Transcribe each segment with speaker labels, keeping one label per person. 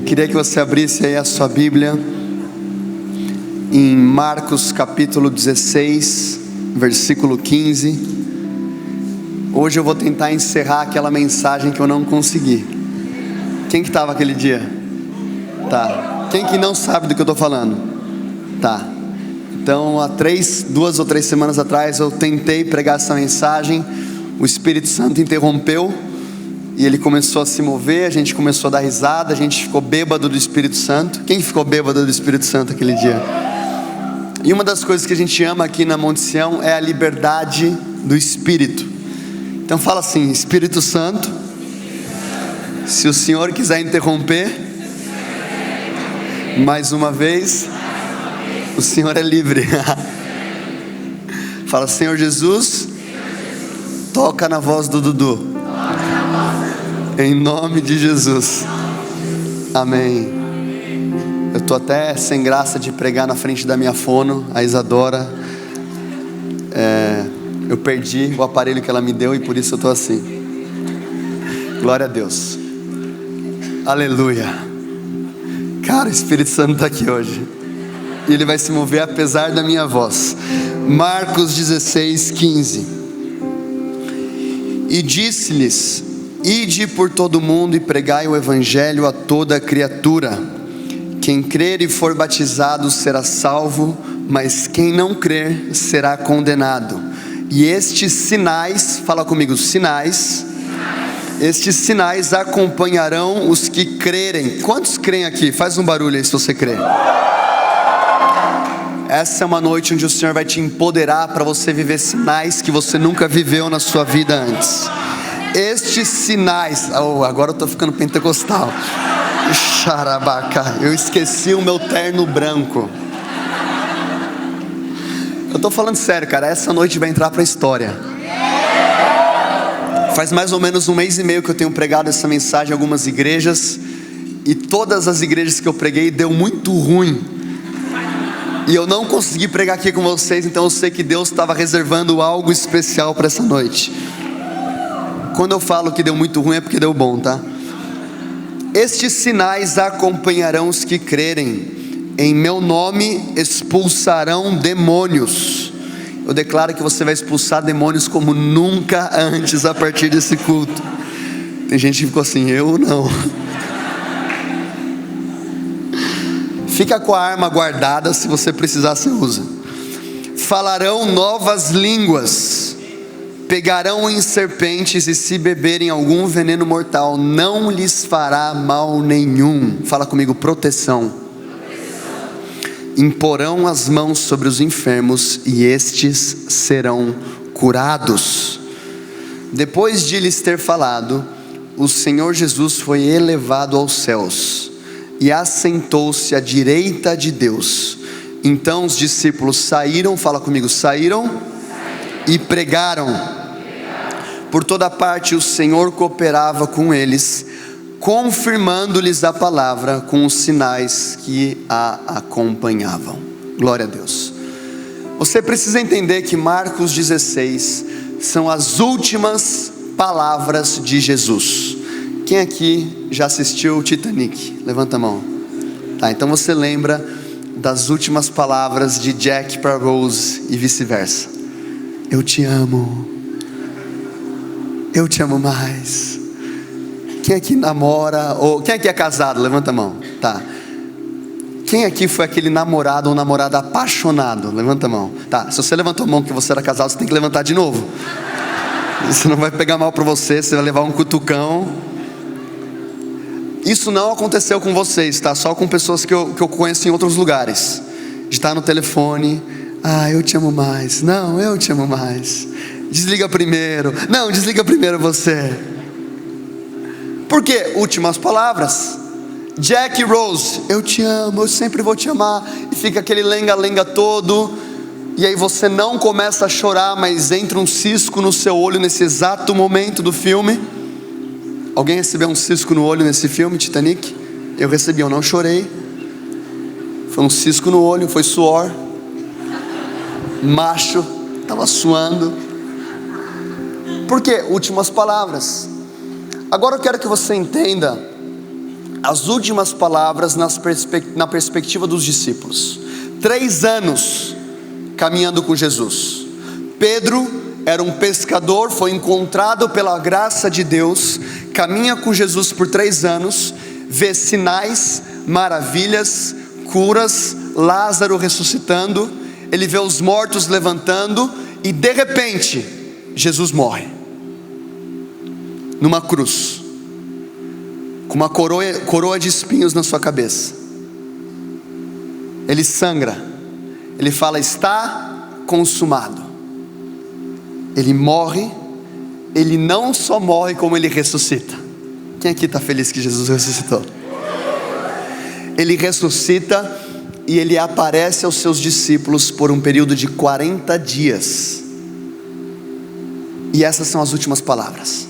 Speaker 1: Queria que você abrisse aí a sua Bíblia em Marcos capítulo 16, versículo 15. Hoje eu vou tentar encerrar aquela mensagem que eu não consegui. Quem que estava aquele dia? Tá. Quem que não sabe do que eu estou falando? Tá. Então há 2 ou 3 semanas atrás eu tentei pregar essa mensagem. O Espírito Santo interrompeu e ele começou a se mover. A gente começou a dar risada, a gente ficou bêbado do Espírito Santo. Quem ficou bêbado do Espírito Santo aquele dia? E uma das coisas que a gente ama aqui na Monte Sião é a liberdade do Espírito. Então fala assim: Espírito Santo, se o Senhor quiser interromper mais uma vez, o Senhor é livre. Fala: Senhor Jesus, toca na voz do Dudu, em nome de Jesus, amém. Eu estou até sem graça de pregar na frente da minha fono, a Isadora. Eu perdi o aparelho que ela me deu e por isso eu estou assim. Glória a Deus, aleluia. Cara, o Espírito Santo está aqui hoje e ele vai se mover apesar da minha voz. Marcos 16, 15. E disse-lhes: ide por todo o mundo e pregai o evangelho a toda criatura. Quem crer e for batizado será salvo, mas quem não crer será condenado. E estes sinais, fala comigo, sinais. Estes sinais acompanharão os que crerem. Quantos creem aqui? Faz um barulho aí se você crê. Essa é uma noite onde o Senhor vai te empoderar para você viver sinais que você nunca viveu na sua vida antes. Estes sinais, agora eu estou ficando pentecostal. Xarabaca, eu esqueci o meu terno branco. Eu estou falando sério, cara, essa noite vai entrar para a história. Faz mais ou menos 1 mês e meio que eu tenho pregado essa mensagem em algumas igrejas, e todas as igrejas que eu preguei deu muito ruim, e eu não consegui pregar aqui com vocês. Então eu sei que Deus estava reservando algo especial para essa noite. Quando eu falo que deu muito ruim é porque deu bom, tá? Estes sinais acompanharão os que crerem. Em meu nome expulsarão demônios. Eu declaro que você vai expulsar demônios como nunca antes a partir desse culto. Tem gente que ficou assim: eu não. Fica com a arma guardada, se você precisar você usa. Falarão novas línguas. Pegarão em serpentes, e se beberem algum veneno mortal, não lhes fará mal nenhum. Fala comigo, proteção. Imporão as mãos sobre os enfermos, e estes serão curados. Depois de lhes ter falado, o Senhor Jesus foi elevado aos céus e assentou-se à direita de Deus. Então os discípulos saíram, fala comigo, saíram e pregaram por toda parte. O Senhor cooperava com eles, confirmando-lhes a palavra com os sinais que a acompanhavam. Glória a Deus. Você precisa entender que Marcos 16 são as últimas palavras de Jesus. Quem aqui já assistiu o Titanic? Levanta a mão. Tá, então você lembra das últimas palavras de Jack para Rose e vice-versa. Eu te amo. Eu te amo mais. Quem aqui namora, ou quem aqui é casado? Levanta a mão. Tá. Quem aqui foi aquele namorado ou namorada apaixonado? Levanta a mão. Tá, se você levantou a mão que você era casado, você tem que levantar de novo. Isso não vai pegar mal para você, você vai levar um cutucão. Isso não aconteceu com vocês, tá? Só com pessoas que eu conheço em outros lugares. De estar no telefone: ah, eu te amo mais. Não, eu te amo mais. Desliga primeiro. Não, desliga primeiro você. Por quê? Últimas palavras. Jack e Rose: eu te amo, eu sempre vou te amar. E fica aquele lenga-lenga todo. E aí você não começa a chorar, mas entra um cisco no seu olho nesse exato momento do filme. Alguém recebeu um cisco no olho nesse filme, Titanic? Eu recebi, eu não chorei. Foi um cisco no olho, foi suor. Macho, estava suando. Por quê? Últimas palavras. Agora eu quero que você entenda as últimas palavras na perspectiva dos discípulos. 3 anos caminhando com Jesus. Pedro era um pescador, foi encontrado pela graça de Deus, caminha com Jesus por 3 anos, vê sinais, maravilhas, curas, Lázaro ressuscitando, ele vê os mortos levantando, e de repente, Jesus morre, numa cruz, com uma coroa de espinhos na sua cabeça. Ele sangra, ele fala: está consumado. Ele morre, ele não só morre, como ele ressuscita. Quem aqui está feliz que Jesus ressuscitou? Ele ressuscita e ele aparece aos seus discípulos por um período de 40 dias. E essas são as últimas palavras.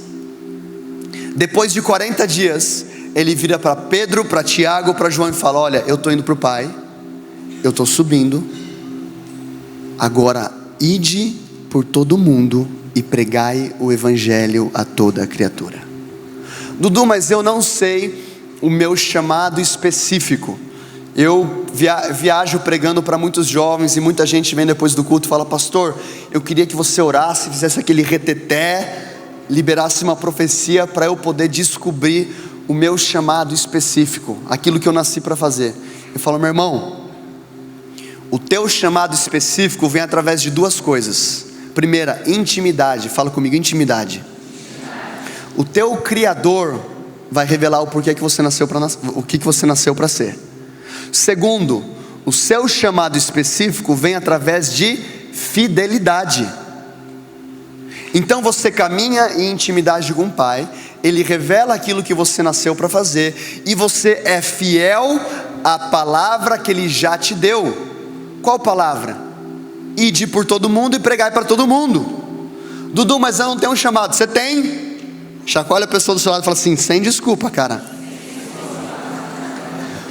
Speaker 1: Depois de 40 dias, ele vira para Pedro, para Tiago, para João e fala: olha, eu estou indo para o Pai, eu estou subindo, agora ide por todo mundo e pregai o evangelho a toda criatura. Dudu, mas eu não sei o meu chamado específico. Eu viajo pregando para muitos jovens, e muita gente vem depois do culto e fala: pastor, eu queria que você orasse, fizesse aquele reteté, liberasse uma profecia para eu poder descobrir o meu chamado específico, aquilo que eu nasci para fazer. Eu falo: meu irmão, o teu chamado específico vem através de 2 coisas. Primeira, intimidade. Fala comigo: intimidade. O teu Criador vai revelar o porquê que você nasceu para o que você nasceu para ser. Segundo, o seu chamado específico vem através de fidelidade. Então você caminha em intimidade com o Pai, Ele revela aquilo que você nasceu para fazer, e você é fiel à palavra que Ele já te deu. Qual palavra? Ide por todo mundo e pregai para todo mundo. Dudu, mas eu não tenho um chamado. Você tem. Chacoalha a pessoa do seu lado e fala assim: sem desculpa, cara.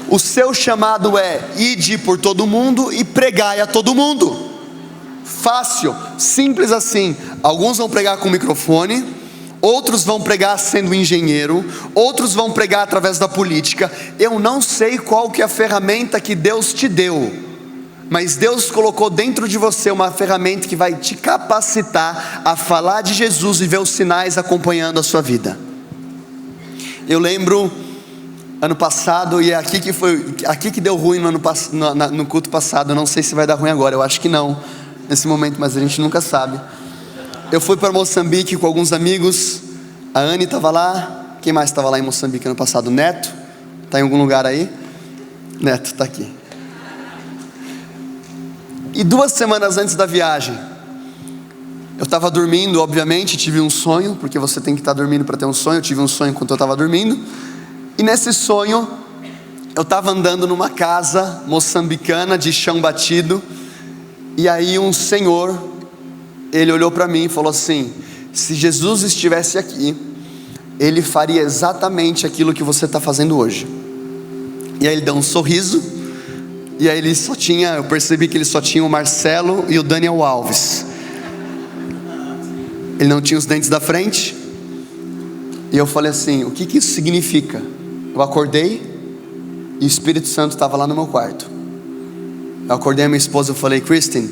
Speaker 1: O seu chamado é: ide por todo mundo e pregai a todo mundo. Fácil, simples assim. Alguns vão pregar com microfone, outros vão pregar sendo engenheiro, outros vão pregar através da política. Eu não sei qual que é a ferramenta que Deus te deu, mas Deus colocou dentro de você uma ferramenta que vai te capacitar a falar de Jesus e ver os sinais acompanhando a sua vida. Eu lembro ano passado, e é aqui que deu ruim no culto passado. Eu não sei se vai dar ruim agora, eu acho que não nesse momento, mas a gente nunca sabe. Eu fui para Moçambique com alguns amigos. A Anne estava lá. Quem mais estava lá em Moçambique ano passado? Neto, está em algum lugar aí? Neto está aqui. E 2 semanas antes da viagem, eu estava dormindo, obviamente, tive um sonho, porque você tem que estar dormindo para ter um sonho. Eu tive um sonho enquanto eu estava dormindo, e nesse sonho, eu estava andando numa casa moçambicana de chão batido, e aí um senhor, ele olhou para mim e falou assim: se Jesus estivesse aqui, Ele faria exatamente aquilo que você está fazendo hoje. E aí ele deu um sorriso, e aí eu percebi que ele só tinha o Marcelo e o Daniel Alves. Ele não tinha os dentes da frente. E eu falei assim: o que isso significa? Eu acordei e o Espírito Santo estava lá no meu quarto. Eu acordei a minha esposa e falei: Kristen,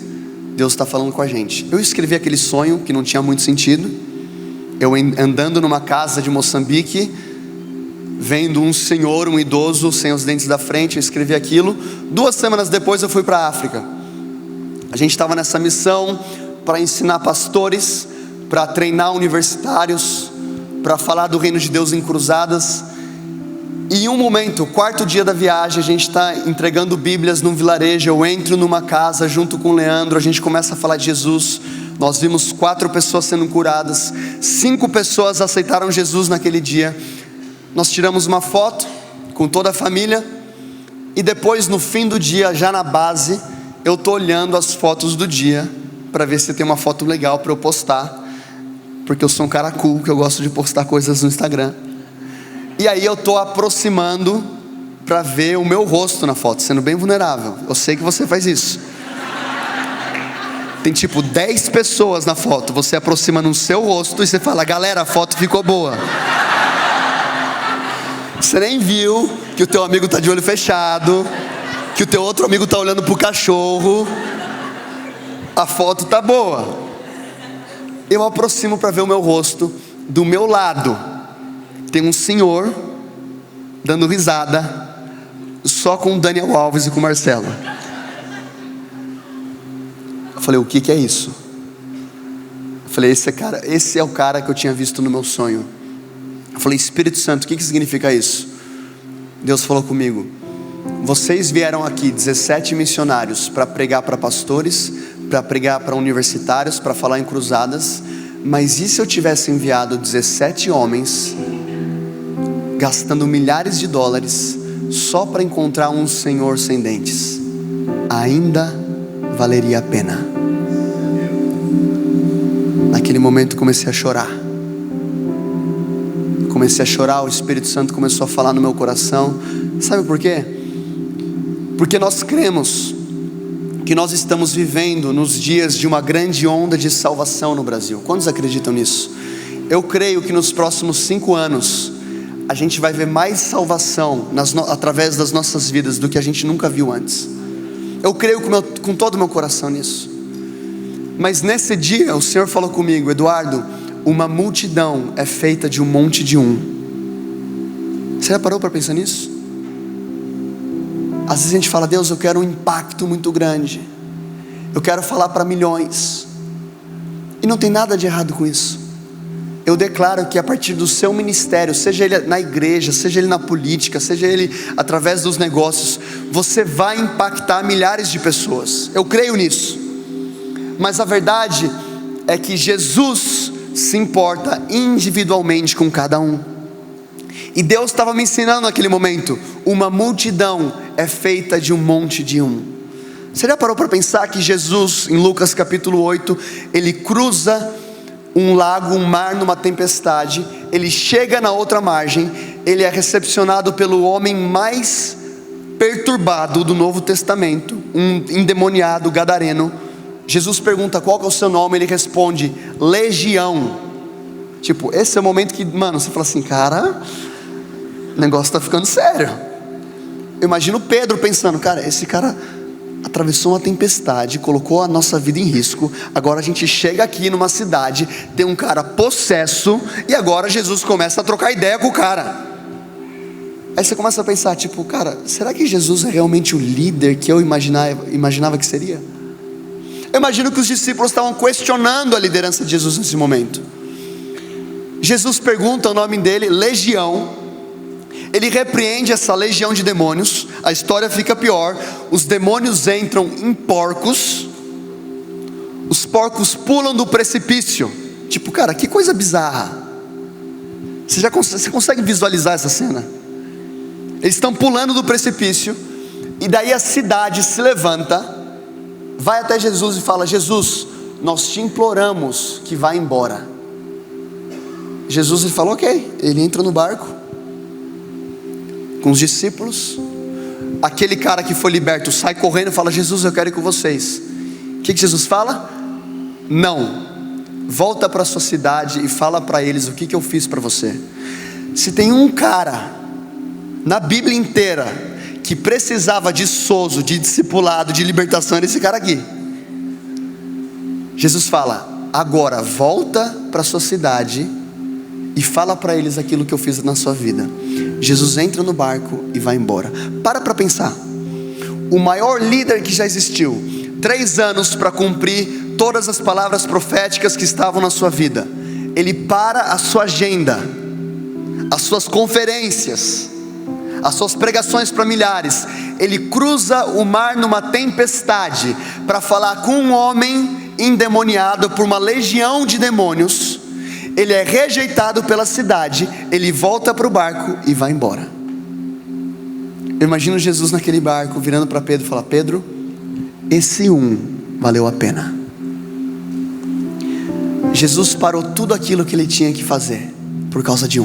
Speaker 1: Deus está falando com a gente. Eu escrevi aquele sonho que não tinha muito sentido. Eu andando numa casa de Moçambique, vendo um senhor, um idoso, sem os dentes da frente. Eu escrevi aquilo. 2 semanas depois eu fui para a África. A gente estava nessa missão para ensinar pastores, para treinar universitários, para falar do reino de Deus em cruzadas. E em um momento, 4º dia da viagem, a gente está entregando bíblias num vilarejo. Eu entro numa casa junto com o Leandro, a gente começa a falar de Jesus. Nós vimos 4 pessoas sendo curadas, 5 pessoas aceitaram Jesus naquele dia. Nós tiramos uma foto com toda a família, e depois no fim do dia, já na base, eu estou olhando as fotos do dia, para ver se tem uma foto legal para eu postar, porque eu sou um cara cool, que eu gosto de postar coisas no Instagram. E aí eu estou aproximando para ver o meu rosto na foto, sendo bem vulnerável. Eu sei que você faz isso. Tem tipo 10 pessoas na foto, você aproxima no seu rosto e você fala: galera, a foto ficou boa. Você nem viu que o teu amigo está de olho fechado, que o teu outro amigo está olhando para o cachorro. A foto tá boa. Eu aproximo para ver o meu rosto. Do meu lado tem um senhor dando risada, só com o Daniel Alves e com o Marcelo. Eu falei, o que é isso? Eu falei, esse é o cara que eu tinha visto no meu sonho. Eu falei, Espírito Santo, o que significa isso? Deus falou comigo, vocês vieram aqui 17 missionários para pregar para pastores, para pregar para universitários, para falar em cruzadas. Mas e se eu tivesse enviado 17 homens, gastando milhares de dólares, só para encontrar um senhor sem dentes? Ainda valeria a pena. Naquele momento comecei a chorar. O Espírito Santo começou a falar no meu coração. Sabe por quê? Porque nós cremos que nós estamos vivendo nos dias de uma grande onda de salvação no Brasil. Quantos acreditam nisso? Eu creio que nos próximos 5 anos a gente vai ver mais salvação através das nossas vidas do que a gente nunca viu antes. Eu creio com todo o meu coração nisso. Mas nesse dia o Senhor falou comigo, Eduardo, uma multidão é feita de um monte de um. Você já parou para pensar nisso? Às vezes a gente fala, Deus, eu quero um impacto muito grande, eu quero falar para milhões, e não tem nada de errado com isso. Eu declaro que a partir do seu ministério, seja ele na igreja, seja ele na política, seja ele através dos negócios, você vai impactar milhares de pessoas. Eu creio nisso. Mas a verdade é que Jesus se importa individualmente com cada um. E Deus estava me ensinando naquele momento, uma multidão é feita de um monte de um. Você já parou para pensar que Jesus, em Lucas capítulo 8, ele cruza um lago, um mar numa tempestade, ele chega na outra margem, ele é recepcionado pelo homem mais perturbado do Novo Testamento, um endemoniado gadareno. Jesus pergunta, qual que é o seu nome? Ele responde, Legião. Tipo, esse é o momento que, você fala assim, cara, o negócio está ficando sério. Eu imagino Pedro pensando, cara, esse cara atravessou uma tempestade, colocou a nossa vida em risco, agora a gente chega aqui numa cidade, tem um cara possesso, e agora Jesus começa a trocar ideia com o cara. Aí você começa a pensar, tipo, cara, será que Jesus é realmente o líder que eu imaginava que seria? Eu imagino que os discípulos estavam questionando a liderança de Jesus nesse momento. Jesus pergunta o nome dele, Legião. Ele repreende essa legião de demônios. A história fica pior. Os demônios entram em porcos. Os porcos pulam do precipício. Tipo, cara, que coisa bizarra. Você consegue visualizar essa cena? Eles estão pulando do precipício. E daí a cidade se levanta, vai até Jesus e fala, Jesus, nós te imploramos que vá embora. Jesus, ele fala, ok. Ele entra no barco com os discípulos. Aquele cara que foi liberto sai correndo e fala, Jesus, eu quero ir com vocês. O que Jesus fala? Não, volta para sua cidade e fala para eles o que eu fiz para você. Se tem um cara na Bíblia inteira que precisava de sozo, de discipulado, de libertação, era esse cara aqui. Jesus fala, agora volta para sua cidade e fala para eles aquilo que eu fiz na sua vida. Jesus entra no barco e vai embora. Para pensar. O maior líder que já existiu, 3 anos para cumprir todas as palavras proféticas que estavam na sua vida. Ele para a sua agenda, as suas conferências, as suas pregações para milhares. Ele cruza o mar numa tempestade para falar com um homem endemoniado por uma legião de demônios. Ele é rejeitado pela cidade, ele volta para o barco e vai embora. Eu imagino Jesus naquele barco, virando para Pedro e falar, Pedro, esse valeu a pena. Jesus parou tudo aquilo que ele tinha que fazer, por causa de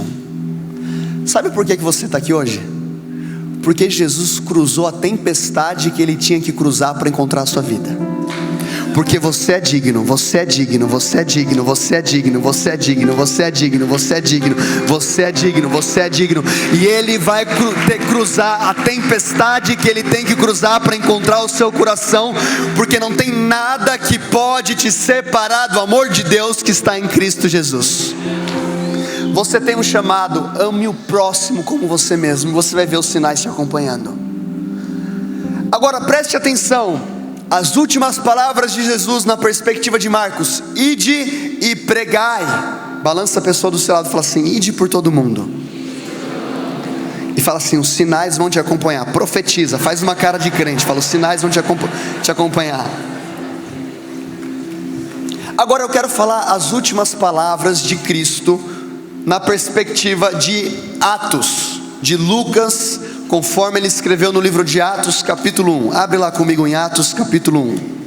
Speaker 1: Sabe por que você está aqui hoje? Porque Jesus cruzou a tempestade que ele tinha que cruzar para encontrar a sua vida. porque você é digno, você é digno, você é digno, você é digno, você é digno, você é digno, você é digno, você é digno, você é digno. E Ele vai cruzar a tempestade que Ele tem que cruzar para encontrar o seu coração, porque não tem nada que pode te separar do amor de Deus que está em Cristo Jesus. Você tem um chamado, ame o próximo como você mesmo, você vai ver os sinais te acompanhando. Agora preste atenção, as últimas palavras de Jesus na perspectiva de Marcos: ide e pregai. Balança a pessoa do seu lado e fala assim: ide por todo mundo. E fala assim: os sinais vão te acompanhar. Profetiza, faz uma cara de crente, fala: os sinais vão te acompanhar. Agora eu quero falar as últimas palavras de Cristo na perspectiva de Atos, de Lucas, conforme ele escreveu no livro de Atos capítulo 1. Abre lá comigo em Atos capítulo 1.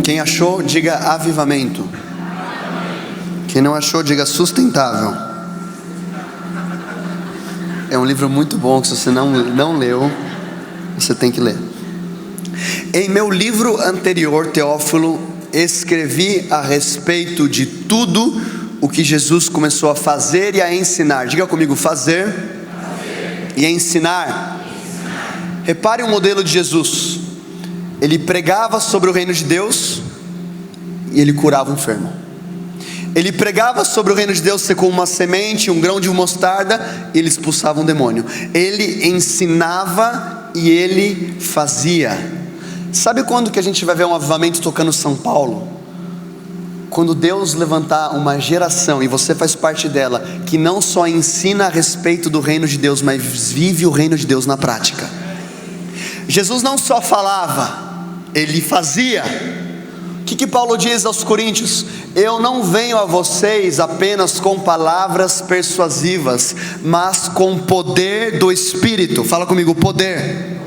Speaker 1: Quem achou, diga avivamento. Quem não achou, diga sustentável. É um livro muito bom que, se você não leu, você tem que ler. Em meu livro anterior, Teófilo, escrevi a respeito de tudo o que Jesus começou a fazer e a ensinar. Diga comigo: fazer e ensinar. Repare o modelo de Jesus. Ele pregava sobre o reino de Deus e ele curava o enfermo. Ele pregava sobre o reino de Deus ser como uma semente, um grão de mostarda, e ele expulsava um demônio. Ele ensinava e ele fazia. Sabe quando que a gente vai ver um avivamento tocando São Paulo? Quando Deus levantar uma geração, e você faz parte dela, que não só ensina a respeito do reino de Deus, mas vive o reino de Deus na prática. Jesus não só falava, ele fazia. O que Paulo diz aos Coríntios? Eu não venho a vocês apenas com palavras persuasivas, mas com poder do Espírito. Fala comigo: poder.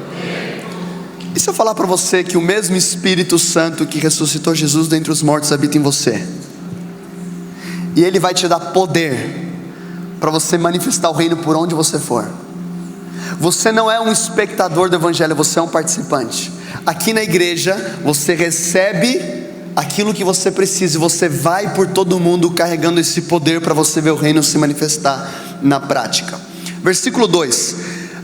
Speaker 1: E se eu falar para você que o mesmo Espírito Santo que ressuscitou Jesus dentre os mortos habita em você, e Ele vai te dar poder para você manifestar o reino por onde você for. Você não é um espectador do Evangelho, você é um participante. Aqui na igreja você recebe aquilo que você precisa, e você vai por todo mundo carregando esse poder para você ver o reino se manifestar na prática. Versículo 2: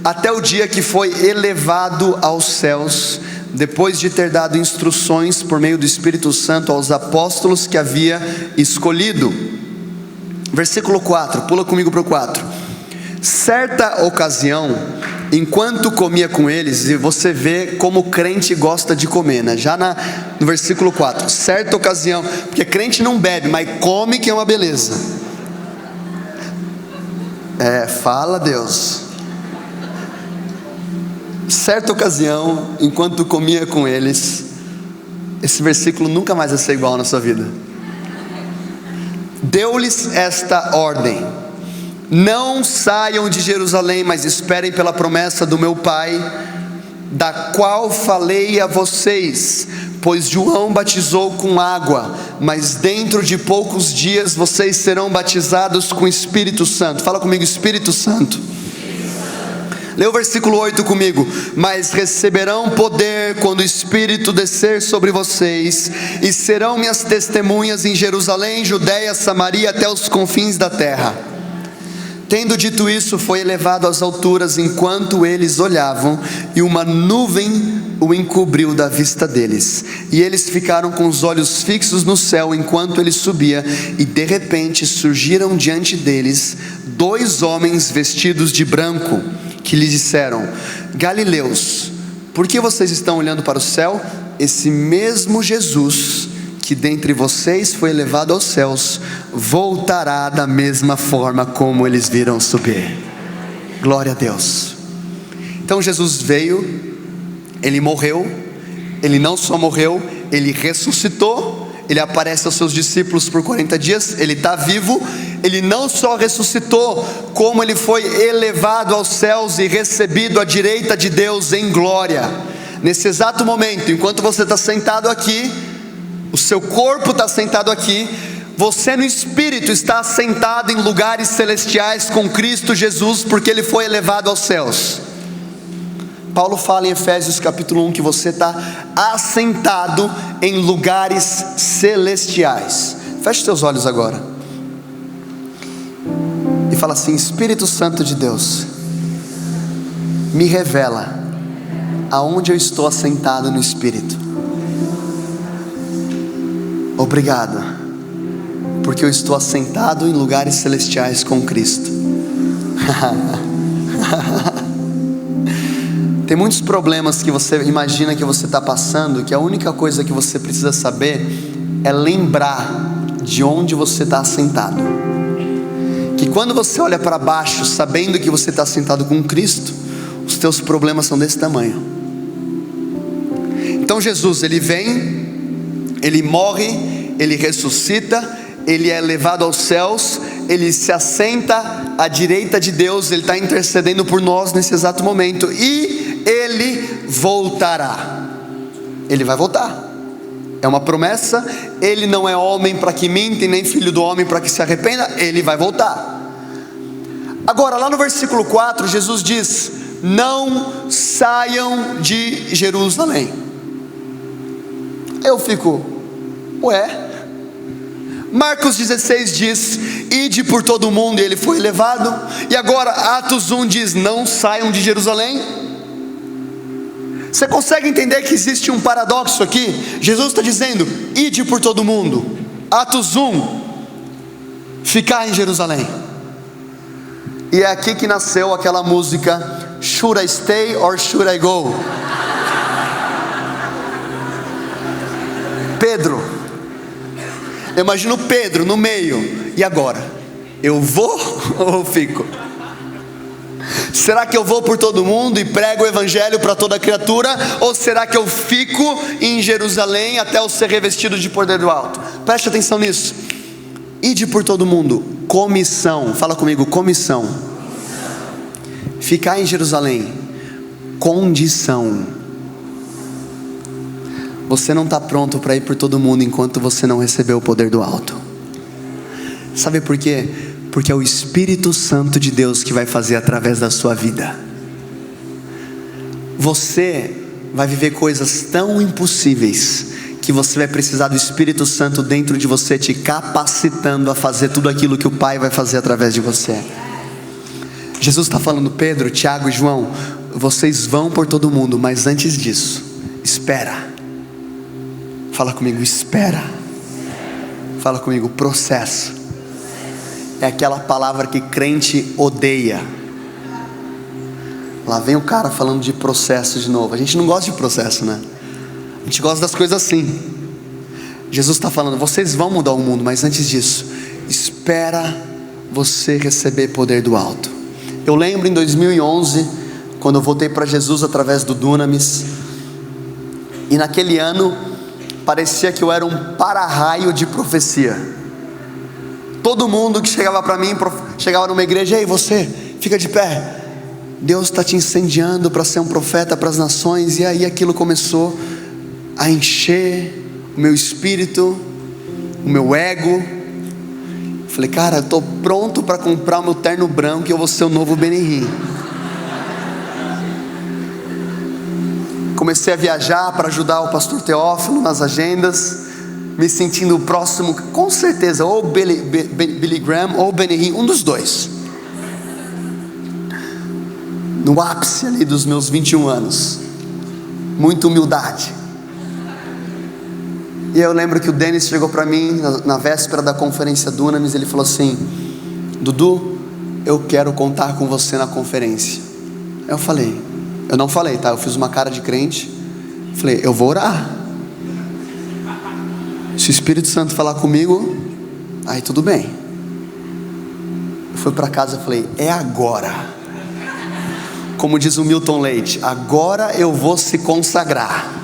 Speaker 1: até o dia que foi elevado aos céus, depois de ter dado instruções por meio do Espírito Santo aos apóstolos que havia escolhido. Versículo 4, pula comigo para o 4. Certa ocasião, enquanto comia com eles, e você vê como o crente gosta de comer, né? Já no versículo 4, certa ocasião, porque crente não bebe, mas come, que é uma beleza. Fala Deus. Certa ocasião, enquanto comia com eles, esse versículo nunca mais vai ser igual na sua vida. Deu-lhes esta ordem: não saiam de Jerusalém, mas esperem pela promessa do meu Pai, da qual falei a vocês. Pois João batizou com água, mas dentro de poucos dias vocês serão batizados com o Espírito Santo. Fala comigo: Espírito Santo. Lê o versículo 8 comigo. Mas receberão poder quando o Espírito descer sobre vocês, e serão minhas testemunhas em Jerusalém, Judeia, Samaria, até os confins da terra. Tendo dito isso, foi elevado às alturas enquanto eles olhavam, e uma nuvem o encobriu da vista deles. E eles ficaram com os olhos fixos no céu enquanto ele subia, e de repente surgiram diante deles 2 homens vestidos de branco, que lhes disseram: Galileus, por que vocês estão olhando para o céu? Esse mesmo Jesus que dentre vocês foi elevado aos céus, voltará da mesma forma como eles viram subir. Glória a Deus. Então Jesus veio, Ele morreu, Ele não só morreu, Ele ressuscitou, Ele aparece aos seus discípulos por 40 dias, Ele está vivo, Ele não só ressuscitou, como Ele foi elevado aos céus e recebido à direita de Deus em glória. Nesse exato momento, enquanto você está sentado aqui, o seu corpo está sentado aqui, você no Espírito está sentado em lugares celestiais com Cristo Jesus, porque Ele foi elevado aos céus. Paulo fala em Efésios capítulo 1 que você está assentado em lugares celestiais. Feche seus olhos agora e fala assim: Espírito Santo de Deus, me revela aonde eu estou assentado no Espírito. Obrigado, porque eu estou assentado em lugares celestiais com Cristo. Tem muitos problemas que você imagina que você está passando, que a única coisa que você precisa saber é lembrar de onde você está assentado. Que quando você olha para baixo, sabendo que você está assentado com Cristo, os teus problemas são desse tamanho. Então Jesus, Ele vem, Ele morre, Ele ressuscita, Ele é levado aos céus, Ele se assenta à direita de Deus, Ele está intercedendo por nós nesse exato momento, e Ele voltará. Ele vai voltar, é uma promessa. Ele não é homem para que minta, nem filho do homem para que se arrependa. Ele vai voltar. Agora lá no versículo 4, Jesus diz: não saiam de Jerusalém. Eu fico, ué? Marcos 16 diz: ide por todo o mundo, e Ele foi levado. E agora Atos 1 diz: não saiam de Jerusalém. Você consegue entender que existe um paradoxo aqui? Jesus está dizendo: ide por todo o mundo. Atos 1, ficar em Jerusalém. E é aqui que nasceu aquela música Should I Stay or Should I Go? Pedro, eu imagino Pedro no meio. E agora? Eu vou ou eu fico? Será que eu vou por todo mundo e prego o evangelho para toda criatura? Ou será que eu fico em Jerusalém até eu ser revestido de poder do alto? Preste atenção nisso. Ide por todo mundo. Comissão. Fala comigo, comissão. Ficar em Jerusalém. Condição. Você não está pronto para ir por todo mundo enquanto você não recebeu o poder do alto. Sabe por quê? Porque é o Espírito Santo de Deus que vai fazer através da sua vida. Você vai viver coisas tão impossíveis que você vai precisar do Espírito Santo dentro de você, te capacitando a fazer tudo aquilo que o Pai vai fazer através de você. Jesus está falando: Pedro, Tiago e João, vocês vão por todo mundo, mas antes disso, espera. Fala comigo, espera. Fala comigo, processo. É aquela palavra que crente odeia. Lá vem o cara falando de processo de novo. A gente não gosta de processo, né? A gente gosta das coisas assim. Jesus está falando: vocês vão mudar o mundo, mas antes disso, espera você receber poder do alto. Eu lembro em 2011, quando eu voltei para Jesus através do Dunamis, e naquele ano parecia que eu era um para-raio de profecia. Todo mundo que chegava para mim, chegava numa igreja: ei, você, fica de pé, Deus está te incendiando para ser um profeta para as nações. E aí aquilo começou a encher o meu espírito, o meu ego. Falei: cara, eu estou pronto para comprar o meu terno branco e eu vou ser o novo Benihim. Comecei a viajar para ajudar o pastor Teófilo nas agendas, me sentindo próximo, com certeza, ou Billy Graham ou Benihim, um dos dois. No ápice ali dos meus 21 anos, muita humildade. E eu lembro que o Denis chegou para mim na véspera da conferência Dunamis. Ele falou assim: Dudu, eu quero contar com você na conferência. Eu não falei, tá? Eu fiz uma cara de crente. Falei: eu vou orar. Se o Espírito Santo falar comigo, aí tudo bem. Eu fui para casa e falei: é agora. Como diz o Milton Leite, agora eu vou se consagrar.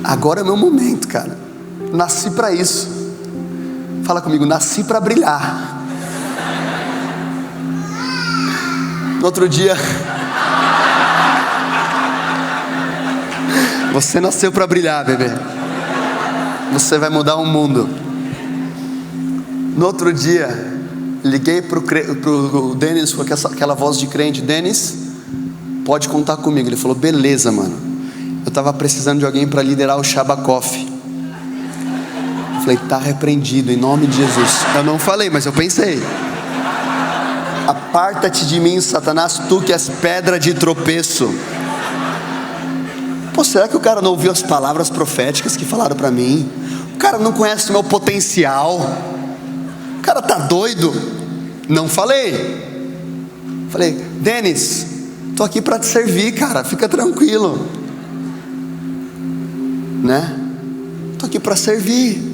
Speaker 1: Agora é meu momento, cara. Nasci para isso. Fala comigo, nasci para brilhar. No outro dia, você nasceu para brilhar, bebê. Você vai mudar o mundo. No outro dia, liguei pro Denis com aquela voz de crente. Denis, pode contar comigo. Ele falou, beleza, mano. Eu estava precisando de alguém para liderar o Shabakoff. Eu falei, tá repreendido em nome de Jesus. Eu não falei, mas eu pensei. Aparta-te de mim, Satanás, tu que és pedra de tropeço. Pô, será que o cara não ouviu as palavras proféticas que falaram para mim? O cara não conhece o meu potencial? O cara tá doido? Não falei. Falei, Denis, tô aqui para te servir, cara, fica tranquilo, né? Tô aqui para servir.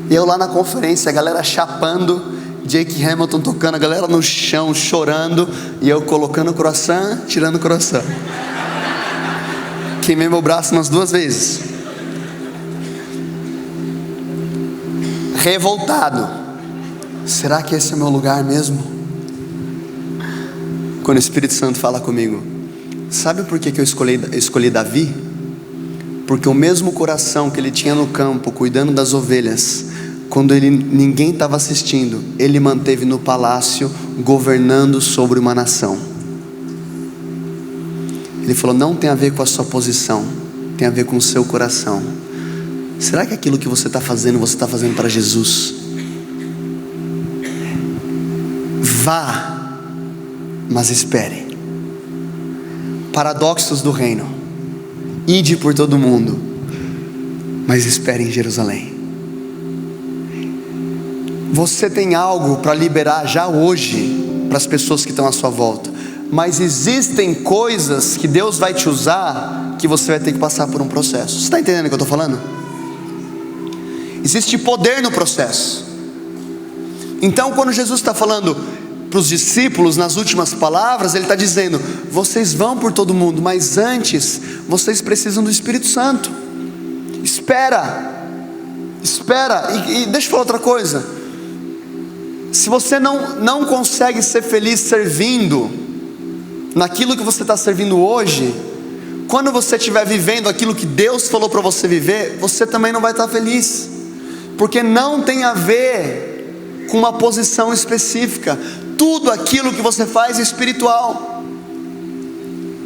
Speaker 1: E eu lá na conferência, a galera chapando, Jake Hamilton tocando, a galera no chão chorando, e eu colocando croissant, tirando croissant. Queimei meu braço umas 2 vezes. Revoltado. Será que esse é o meu lugar mesmo? Quando o Espírito Santo fala comigo, sabe por que eu escolhi Davi? Porque o mesmo coração que ele tinha no campo, cuidando das ovelhas, quando ninguém estava assistindo, ele manteve no palácio, governando sobre uma nação. Ele falou, não tem a ver com a sua posição, tem a ver com o seu coração. Será que aquilo que você está fazendo para Jesus? Vá, mas espere. Paradoxos do reino. Ide por todo mundo, mas espere em Jerusalém. Você tem algo para liberar já hoje para as pessoas que estão à sua volta, mas existem coisas que Deus vai te usar que você vai ter que passar por um processo. Você está entendendo o que eu estou falando? Existe poder no processo. Então quando Jesus está falando para os discípulos nas últimas palavras, Ele está dizendo, vocês vão por todo mundo, mas antes vocês precisam do Espírito Santo. Espera, e deixa eu falar outra coisa. Se você não consegue ser feliz servindo naquilo que você está servindo hoje, quando você estiver vivendo aquilo que Deus falou para você viver, você também não vai estar feliz, porque não tem a ver com uma posição específica. Tudo aquilo que você faz é espiritual.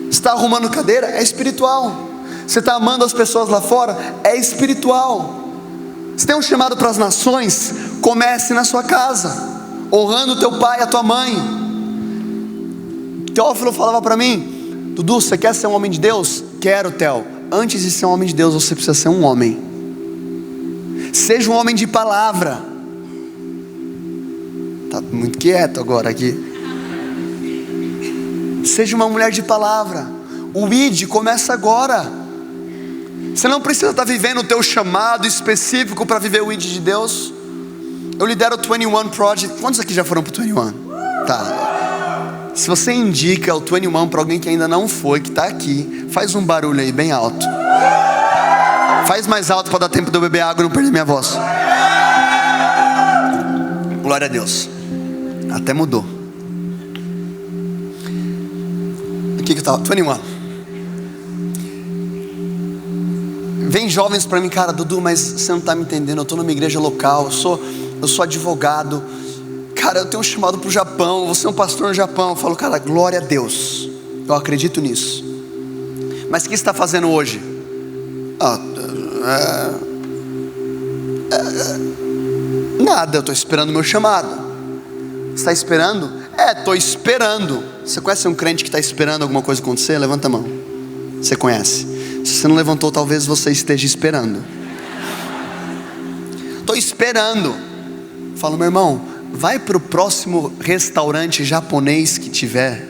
Speaker 1: Está arrumando cadeira? É espiritual. Você está amando as pessoas lá fora? É espiritual. Você tem um chamado para as nações? Comece na sua casa, honrando o teu pai e a tua mãe. Teófilo falava para mim, Dudu, você quer ser um homem de Deus? Quero, Theo. Antes de ser um homem de Deus, você precisa ser um homem. Seja um homem de palavra. Está muito quieto agora aqui. Seja uma mulher de palavra. O ID começa agora. Você não precisa estar vivendo o teu chamado específico para viver o ID de Deus. Eu lidero o 21 Project. Quantos aqui já foram para o 21? Tá. Se você indica o 21 para alguém que ainda não foi, que está aqui, faz um barulho aí bem alto. Faz mais alto para dar tempo de eu beber água e não perder minha voz. Glória a Deus. Até mudou. O que eu estava? 21. Vem jovens para mim, cara, Dudu, mas você não está me entendendo. Eu estou numa igreja local, eu sou advogado. Cara, eu tenho um chamado para o Japão. Você é um pastor no Japão. Eu falo, cara, glória a Deus. Eu acredito nisso. Mas o que você está fazendo hoje? Nada, eu estou esperando o meu chamado. Você está esperando? Estou esperando. Você conhece um crente que está esperando alguma coisa acontecer? Levanta a mão. Você conhece? Se você não levantou, talvez você esteja esperando. Estou esperando. Falo, meu irmão, vai para o próximo restaurante japonês que tiver,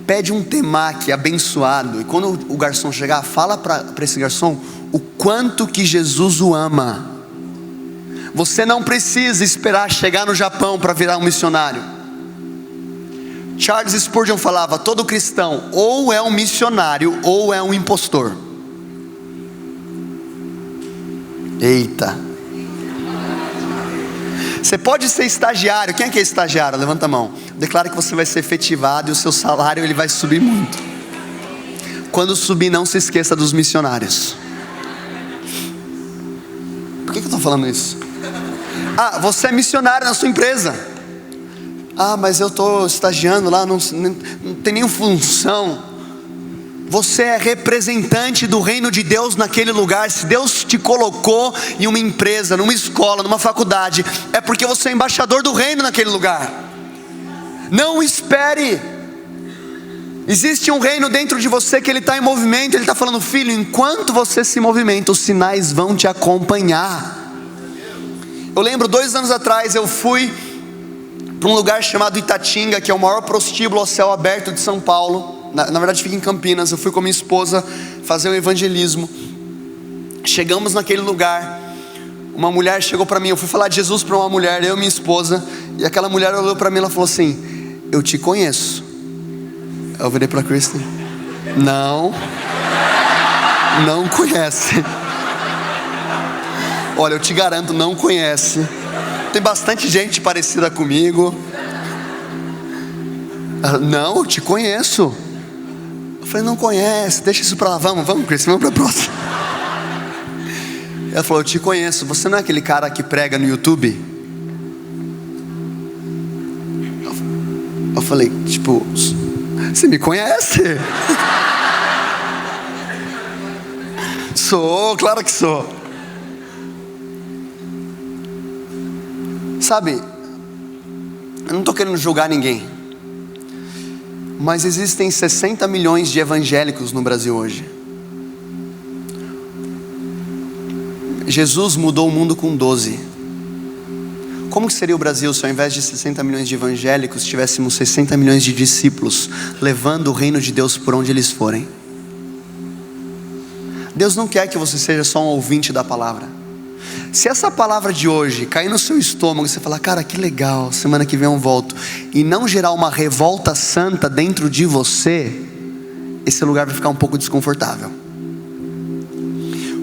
Speaker 1: pede um temaki abençoado, e quando o garçom chegar, fala para esse garçom o quanto que Jesus o ama. Você não precisa esperar chegar no Japão para virar um missionário. Charles Spurgeon falava, todo cristão ou é um missionário ou é um impostor. Eita. Você pode ser estagiário. Quem é que é estagiário? Levanta a mão. Declara que você vai ser efetivado e o seu salário ele vai subir muito. Quando subir, não se esqueça dos missionários. Por que eu estou falando isso? Você é missionário na sua empresa. Mas eu estou estagiando lá, não tem nenhuma função. Você é representante do reino de Deus naquele lugar. Se Deus te colocou em uma empresa, numa escola, numa faculdade, é porque você é embaixador do reino naquele lugar. Não espere. Existe um reino dentro de você que ele está em movimento. Ele está falando: filho, enquanto você se movimenta, os sinais vão te acompanhar. Eu lembro 2 anos atrás, eu fui para um lugar chamado Itatinga, que é o maior prostíbulo ao céu aberto de São Paulo. Na verdade fica em Campinas. Eu fui com a minha esposa fazer um evangelismo. Chegamos naquele lugar, uma mulher chegou para mim. Eu fui falar de Jesus para uma mulher, eu e minha esposa. E aquela mulher olhou para mim e falou assim: eu te conheço. Eu virei para a Kristen: não conhece. Olha, eu te garanto, não conhece. Tem bastante gente parecida comigo. Não, eu te conheço. Eu falei: não conhece, deixa isso pra lá. Vamos, Kristen, vamos pra próxima. Ela falou: eu te conheço. Você não é aquele cara que prega no YouTube? Eu falei: tipo, você me conhece? Sou, claro que sou. Sabe, eu não estou querendo julgar ninguém, mas existem 60 milhões de evangélicos no Brasil hoje. Jesus mudou o mundo com 12. Como que seria o Brasil se ao invés de 60 milhões de evangélicos tivéssemos 60 milhões de discípulos levando o reino de Deus por onde eles forem? Deus não quer que você seja só um ouvinte da palavra. Se essa palavra de hoje cair no seu estômago e você falar: cara, que legal, semana que vem eu volto, e não gerar uma revolta santa dentro de você, esse lugar vai ficar um pouco desconfortável.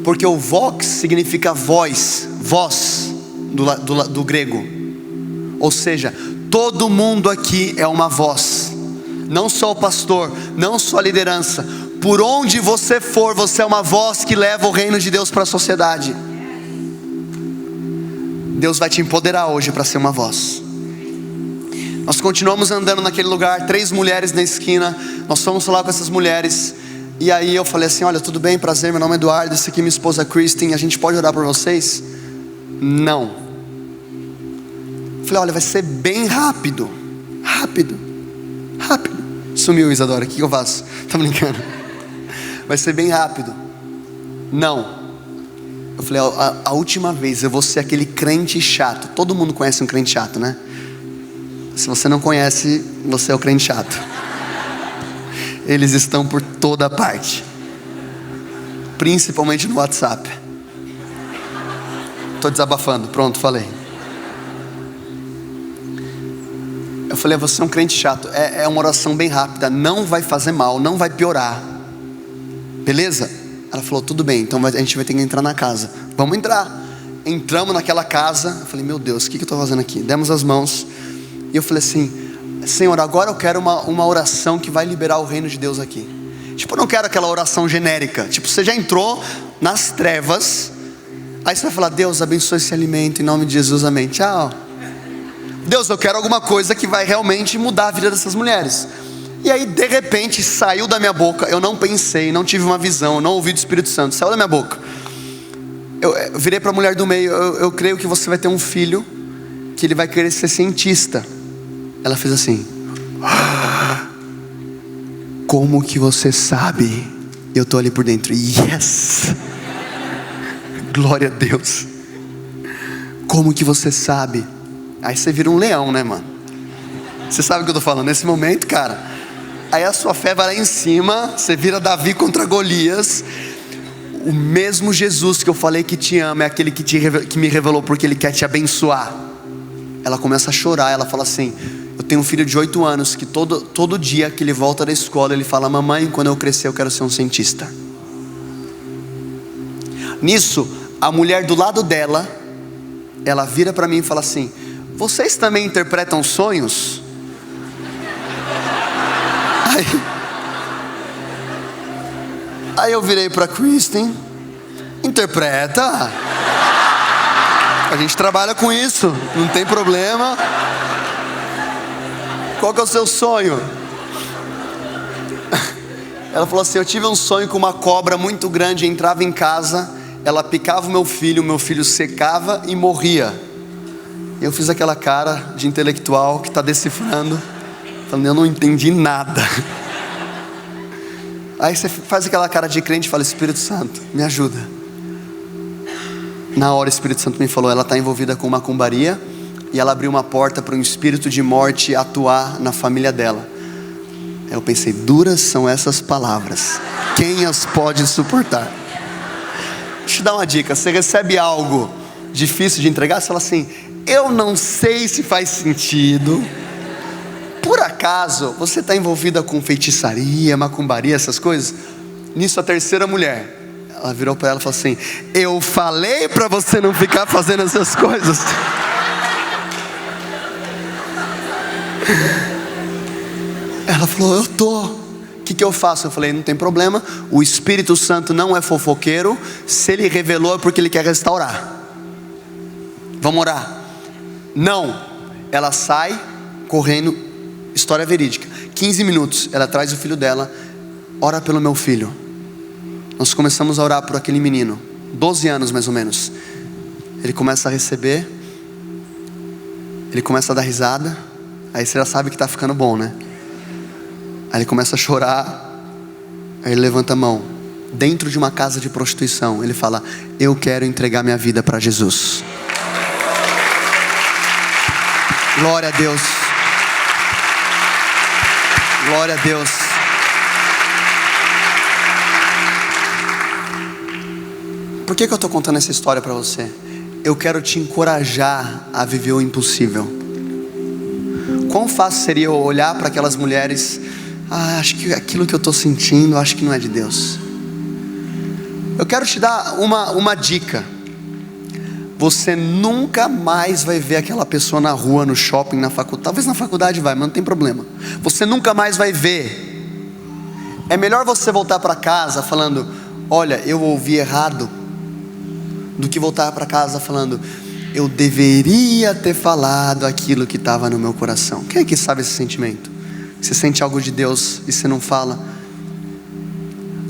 Speaker 1: Porque o vox significa voz do grego. Ou seja, todo mundo aqui é uma voz. Não só o pastor, não só a liderança. Por onde você for, você é uma voz que leva o reino de Deus para a sociedade. Deus vai te empoderar hoje para ser uma voz. Nós continuamos andando naquele lugar, 3 mulheres na esquina. Nós fomos falar com essas mulheres. E aí eu falei assim: olha, tudo bem, prazer, meu nome é Eduardo, essa aqui é minha esposa Kristen, a gente pode orar por vocês? Não. Falei: olha, vai ser bem rápido. Rápido. Sumiu, Isadora, o que eu faço? Tô brincando. Vai ser bem rápido. Não. Eu falei: a última vez eu vou ser aquele crente chato. Todo mundo conhece um crente chato, né? Se você não conhece, você é o crente chato. Eles estão por toda parte, principalmente no WhatsApp. Estou desabafando, pronto, falei. Eu falei: você é um crente chato. É uma oração bem rápida, não vai fazer mal, não vai piorar. Beleza? Ela falou: tudo bem, então a gente vai ter que entrar na casa. Vamos entrar. Entramos naquela casa. Eu falei: meu Deus, o que eu estou fazendo aqui? Demos as mãos. E eu falei assim: Senhor, agora eu quero uma oração que vai liberar o reino de Deus aqui. Tipo, eu não quero aquela oração genérica. Tipo, você já entrou nas trevas, aí você vai falar: Deus, abençoe esse alimento em nome de Jesus, amém, tchau. Deus, eu quero alguma coisa que vai realmente mudar a vida dessas mulheres. E aí de repente saiu da minha boca. Eu não pensei, não tive uma visão, não ouvi do Espírito Santo, saiu da minha boca. Eu virei para a mulher do meio: eu creio que você vai ter um filho que ele vai querer ser cientista. Ela fez assim: como que você sabe? Eu estou ali por dentro: yes, glória a Deus. Como que você sabe? Aí você vira um leão, né, mano? Você sabe o que eu estou falando nesse momento, cara? Aí a sua fé vai lá em cima, você vira Davi contra Golias. O mesmo Jesus que eu falei que te ama é aquele que me revelou, porque Ele quer te abençoar. Ela começa a chorar, ela fala assim: eu tenho um filho de 8 anos que todo dia que ele volta da escola, ele fala: mamãe, quando eu crescer eu quero ser um cientista. Nisso, a mulher do lado dela, ela vira para mim e fala assim: vocês também interpretam sonhos? Aí eu virei para Kristen: interpreta, a gente trabalha com isso, não tem problema. Qual que é o seu sonho? Ela falou assim: eu tive um sonho com uma cobra muito grande, entrava em casa, ela picava o meu filho secava e morria. Eu fiz aquela cara de intelectual que está decifrando, falando: eu não entendi nada. Aí você faz aquela cara de crente e fala: Espírito Santo, me ajuda. Na hora o Espírito Santo me falou: ela está envolvida com macumbaria, e ela abriu uma porta para um espírito de morte atuar na família dela. Aí eu pensei: duras são essas palavras, quem as pode suportar? Deixa eu te dar uma dica: você recebe algo difícil de entregar, você fala assim: eu não sei se faz sentido. Por acaso você está envolvida com feitiçaria, macumbaria, essas coisas? Nisso a terceira mulher, ela virou para ela e falou assim: eu falei para você não ficar fazendo essas coisas. Ela falou: eu tô. O que eu faço? Eu falei: não tem problema, o Espírito Santo não é fofoqueiro. Se ele revelou é porque ele quer restaurar. Vamos orar. Não. Ela sai correndo, história verídica, 15 minutos, ela traz o filho dela: ora pelo meu filho. Nós começamos a orar por aquele menino, 12 anos mais ou menos. Ele começa a receber, ele começa a dar risada. Aí você já sabe que está ficando bom, né? Aí ele começa a chorar. Aí ele levanta a mão. Dentro de uma casa de prostituição, ele fala: eu quero entregar minha vida para Jesus. Glória a Deus. Glória a Deus. Por que eu estou contando essa história para você? Eu quero te encorajar a viver o impossível. Quão fácil seria eu olhar para aquelas mulheres: acho que aquilo que eu estou sentindo, acho que não é de Deus. Eu quero te dar uma dica. Você nunca mais vai ver aquela pessoa na rua, no shopping, na faculdade. Talvez na faculdade vai, mas não tem problema. Você nunca mais vai ver. É melhor você voltar para casa falando: olha, eu ouvi errado, do que voltar para casa falando: eu deveria ter falado aquilo que estava no meu coração. Quem é que sabe esse sentimento? Você sente algo de Deus e você não fala.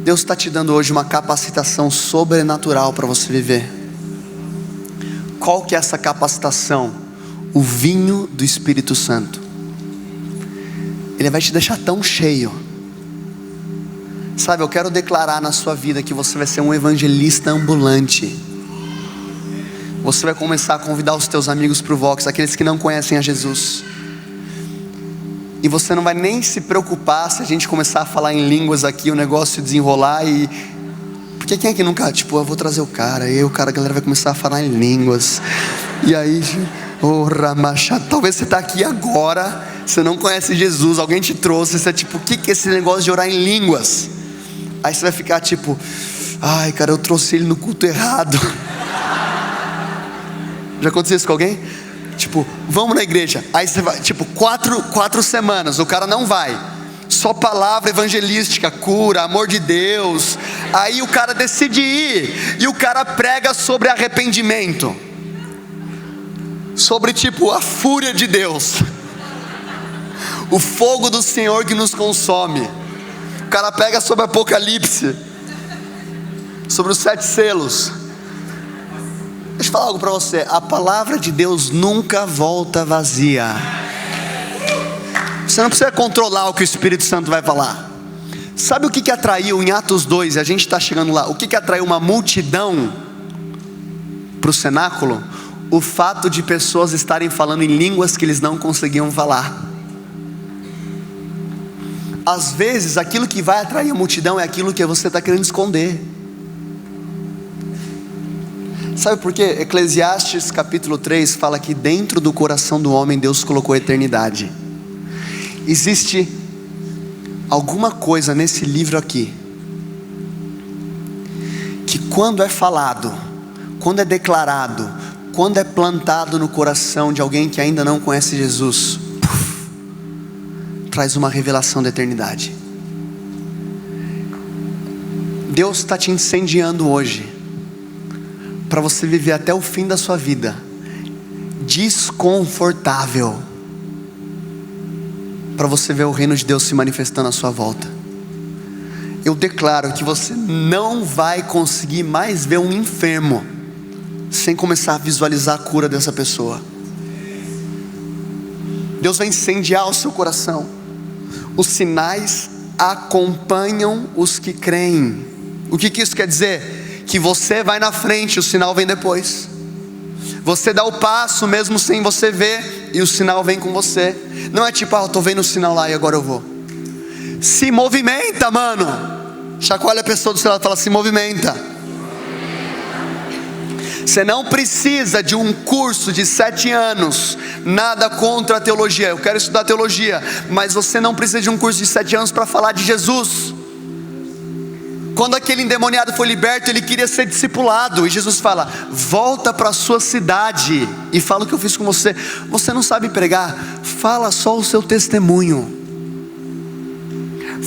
Speaker 1: Deus está te dando hoje uma capacitação sobrenatural para você viver. Qual que é essa capacitação? O vinho do Espírito Santo. Ele vai te deixar tão cheio. Sabe, eu quero declarar na sua vida que você vai ser um evangelista ambulante. Você vai começar a convidar os teus amigos para o Vox, aqueles que não conhecem a Jesus. E você não vai nem se preocupar se a gente começar a falar em línguas aqui, o negócio desenrolar e... Porque quem é que nunca, tipo, eu vou trazer o cara, e aí a galera vai começar a falar em línguas. E aí, talvez você está aqui agora, você não conhece Jesus, alguém te trouxe, você é tipo: o que é esse negócio de orar em línguas? Aí você vai ficar tipo: ai cara, eu trouxe ele no culto errado. Já aconteceu isso com alguém? Tipo, vamos na igreja. Aí você vai, tipo, quatro semanas, o cara não vai. Só palavra evangelística, cura, amor de Deus. Aí o cara decide ir, e o cara prega sobre arrependimento, sobre tipo a fúria de Deus, o fogo do Senhor que nos consome. O cara pega sobre Apocalipse, sobre os 7 selos. Deixa eu falar algo para você: a palavra de Deus nunca volta vazia. Você não precisa controlar o que o Espírito Santo vai falar. Sabe o que atraiu em Atos 2, e a gente está chegando lá, o que atraiu uma multidão para o cenáculo? O fato de pessoas estarem falando em línguas que eles não conseguiam falar. Às vezes aquilo que vai atrair a multidão é aquilo que você está querendo esconder. Sabe por quê? Eclesiastes capítulo 3 fala que dentro do coração do homem Deus colocou a eternidade. Existe alguma coisa nesse livro aqui, que quando é falado, quando é declarado, quando é plantado no coração de alguém que ainda não conhece Jesus, traz uma revelação da eternidade. Deus está te incendiando hoje, para você viver até o fim da sua vida desconfortável, para você ver o reino de Deus se manifestando à sua volta. Eu declaro que você não vai conseguir mais ver um enfermo sem começar a visualizar a cura dessa pessoa. Deus vai incendiar o seu coração. Os sinais acompanham os que creem. O que isso quer dizer? Que você vai na frente, o sinal vem depois. Você dá o passo mesmo sem você ver, e o sinal vem com você. Não é tipo, eu estou vendo o sinal lá e agora eu vou. Se movimenta, mano. Chacoalha a pessoa do seu lado e fala: se movimenta. Você não precisa de um curso de 7 anos. Nada contra a teologia, eu quero estudar teologia, mas você não precisa de um curso de 7 anos para falar de Jesus. Quando aquele endemoniado foi liberto, ele queria ser discipulado, e Jesus fala: volta para a sua cidade e fala o que eu fiz com você. Você não sabe pregar? Fala só o seu testemunho.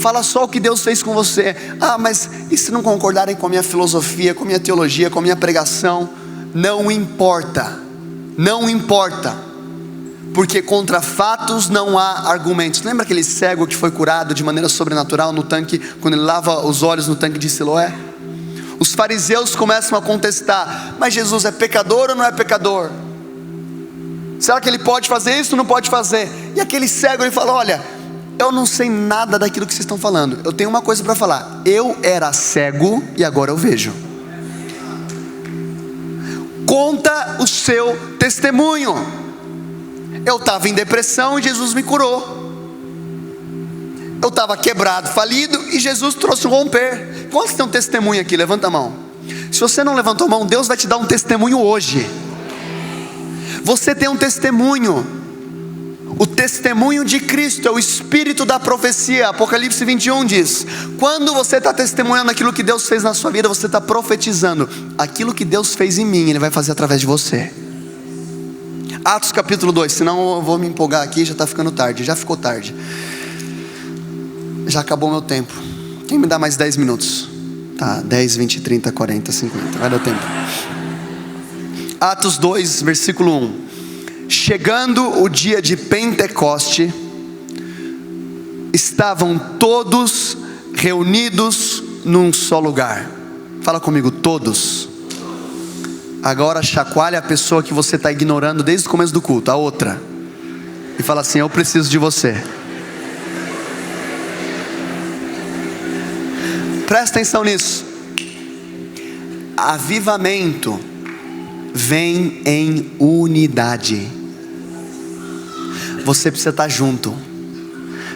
Speaker 1: Fala só o que Deus fez com você. Mas e se não concordarem com a minha filosofia, com a minha teologia, com a minha pregação? Não importa, não importa, porque contra fatos não há argumentos. Lembra aquele cego que foi curado de maneira sobrenatural no tanque, quando ele lava os olhos no tanque de Siloé? Os fariseus começam a contestar: mas Jesus é pecador ou não é pecador? Será que ele pode fazer isso ou não pode fazer? E aquele cego, ele fala: olha, eu não sei nada daquilo que vocês estão falando, eu tenho uma coisa para falar: eu era cego e agora eu vejo. Conta o seu testemunho. Eu estava em depressão e Jesus me curou. Eu estava quebrado, falido, e Jesus trouxe um romper. Quantos tem um testemunho aqui? Levanta a mão. Se você não levantou a mão, Deus vai te dar um testemunho hoje. Você tem um testemunho. O testemunho de Cristo é o espírito da profecia. Apocalipse 21 diz: quando você está testemunhando aquilo que Deus fez na sua vida, você está profetizando: aquilo que Deus fez em mim, Ele vai fazer através de você. Atos capítulo 2, senão eu vou me empolgar aqui, já está ficando tarde. Já ficou tarde, já acabou meu tempo. Quem me dá mais 10 minutos? Tá, 10, 20, 30, 40, 50, vai dar tempo. Atos 2, versículo 1. Chegando o dia de Pentecoste, estavam todos reunidos num só lugar. Fala comigo: todos. Agora chacoalha a pessoa que você está ignorando desde o começo do culto, a outra, e fala assim: eu preciso de você. Presta atenção nisso. Avivamento vem em unidade. Você precisa estar junto.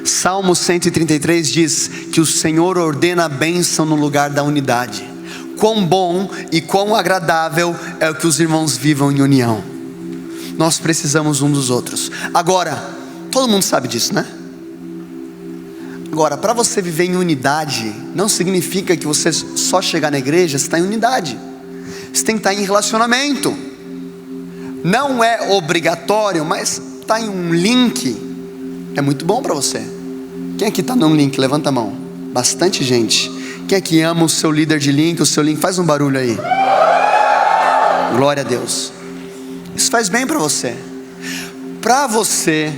Speaker 1: Salmo 133 diz que o Senhor ordena a bênção no lugar da unidade. Quão bom e quão agradável é que os irmãos vivam em união. Nós precisamos um dos outros. Agora, todo mundo sabe disso, né? Agora, para você viver em unidade, não significa que você só chegar na igreja, você está em unidade. Você tem que estar em relacionamento. Não é obrigatório, mas está em um link, é muito bom para você. Quem aqui está num link? Levanta a mão. Bastante gente. Quem aqui ama o seu líder de link, o seu link? Faz um barulho aí. Glória a Deus. Isso faz bem para você. Para você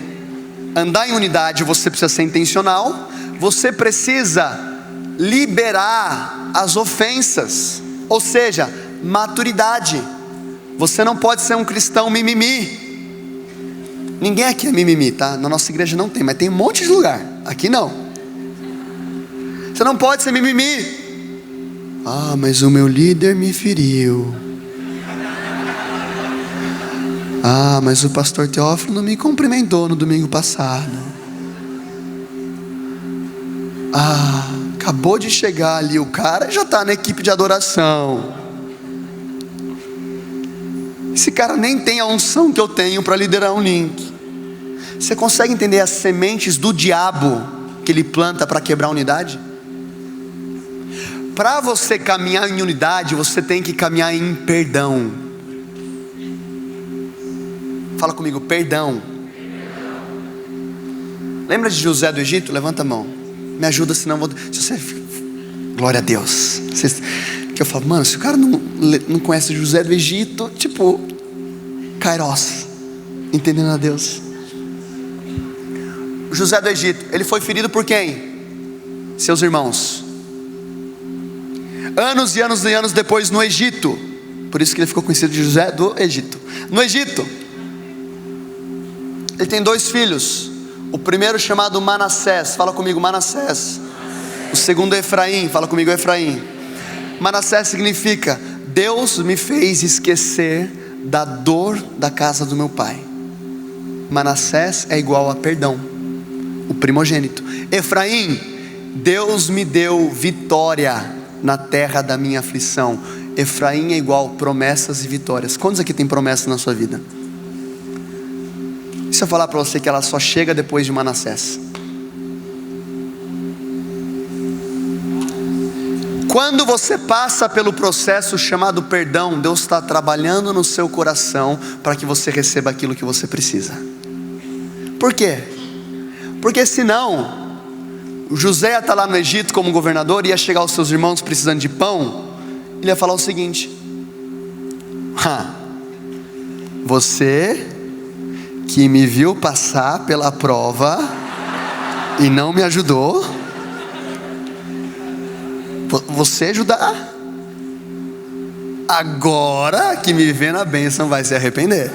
Speaker 1: andar em unidade, você precisa ser intencional. Você precisa liberar as ofensas, ou seja, maturidade. Você não pode ser um cristão mimimi. Ninguém aqui é mimimi, tá? Na nossa igreja não tem, mas tem um monte de lugar. Aqui não. Você não pode ser mimimi. Mas o meu líder me feriu. Mas o pastor Teófilo não me cumprimentou no domingo passado. Acabou de chegar ali o cara, já está na equipe de adoração. Esse cara nem tem a unção que eu tenho para liderar um link. Você consegue entender as sementes do diabo que ele planta para quebrar a unidade? Para você caminhar em unidade, você tem que caminhar em perdão. Fala comigo, perdão. Lembra de José do Egito? Levanta a mão. Me ajuda, senão vou... Se você... Glória a Deus. Que eu falo, mano, se o cara não conhece José do Egito, tipo, Kairos, entendendo a Deus. José do Egito, ele foi ferido por quem? Seus irmãos. Anos e anos e anos depois no Egito. Por isso que ele ficou conhecido de José do Egito. No Egito, ele tem 2 filhos. O primeiro chamado Manassés. Fala comigo, Manassés. O segundo Efraim. Fala comigo, Efraim. Manassés significa: Deus me fez esquecer da dor da casa do meu pai. Manassés é igual a perdão, o primogênito. Efraim, Deus me deu vitória na terra da minha aflição. Efraim é igual promessas e vitórias. Quantos aqui tem promessas na sua vida? E se eu falar para você que ela só chega depois de Manassés? Quando você passa pelo processo chamado perdão, Deus está trabalhando no seu coração para que você receba aquilo que você precisa. Por quê? Porque senão, o José ia estar lá no Egito como governador, ia chegar os seus irmãos precisando de pão, ele ia falar o seguinte: você que me viu passar pela prova e não me ajudou, você ajudar, agora que me vê na bênção vai se arrepender.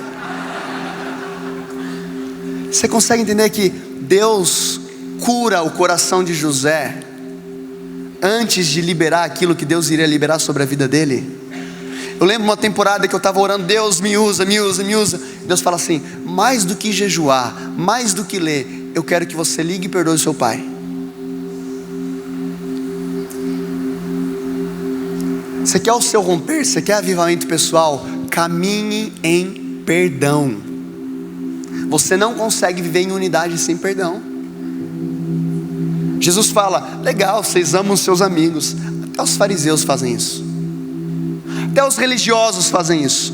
Speaker 1: Você consegue entender que Deus cura o coração de José antes de liberar aquilo que Deus iria liberar sobre a vida dele? Eu lembro uma temporada que eu estava orando: Deus me usa, me usa, me usa. Deus fala assim: mais do que jejuar, mais do que ler, eu quero que você ligue e perdoe o seu pai. Você quer o seu romper? Você quer avivamento pessoal? Caminhe em perdão. Você não consegue viver em unidade sem perdão. Jesus fala: legal, vocês amam os seus amigos. Até os fariseus fazem isso. Até os religiosos fazem isso.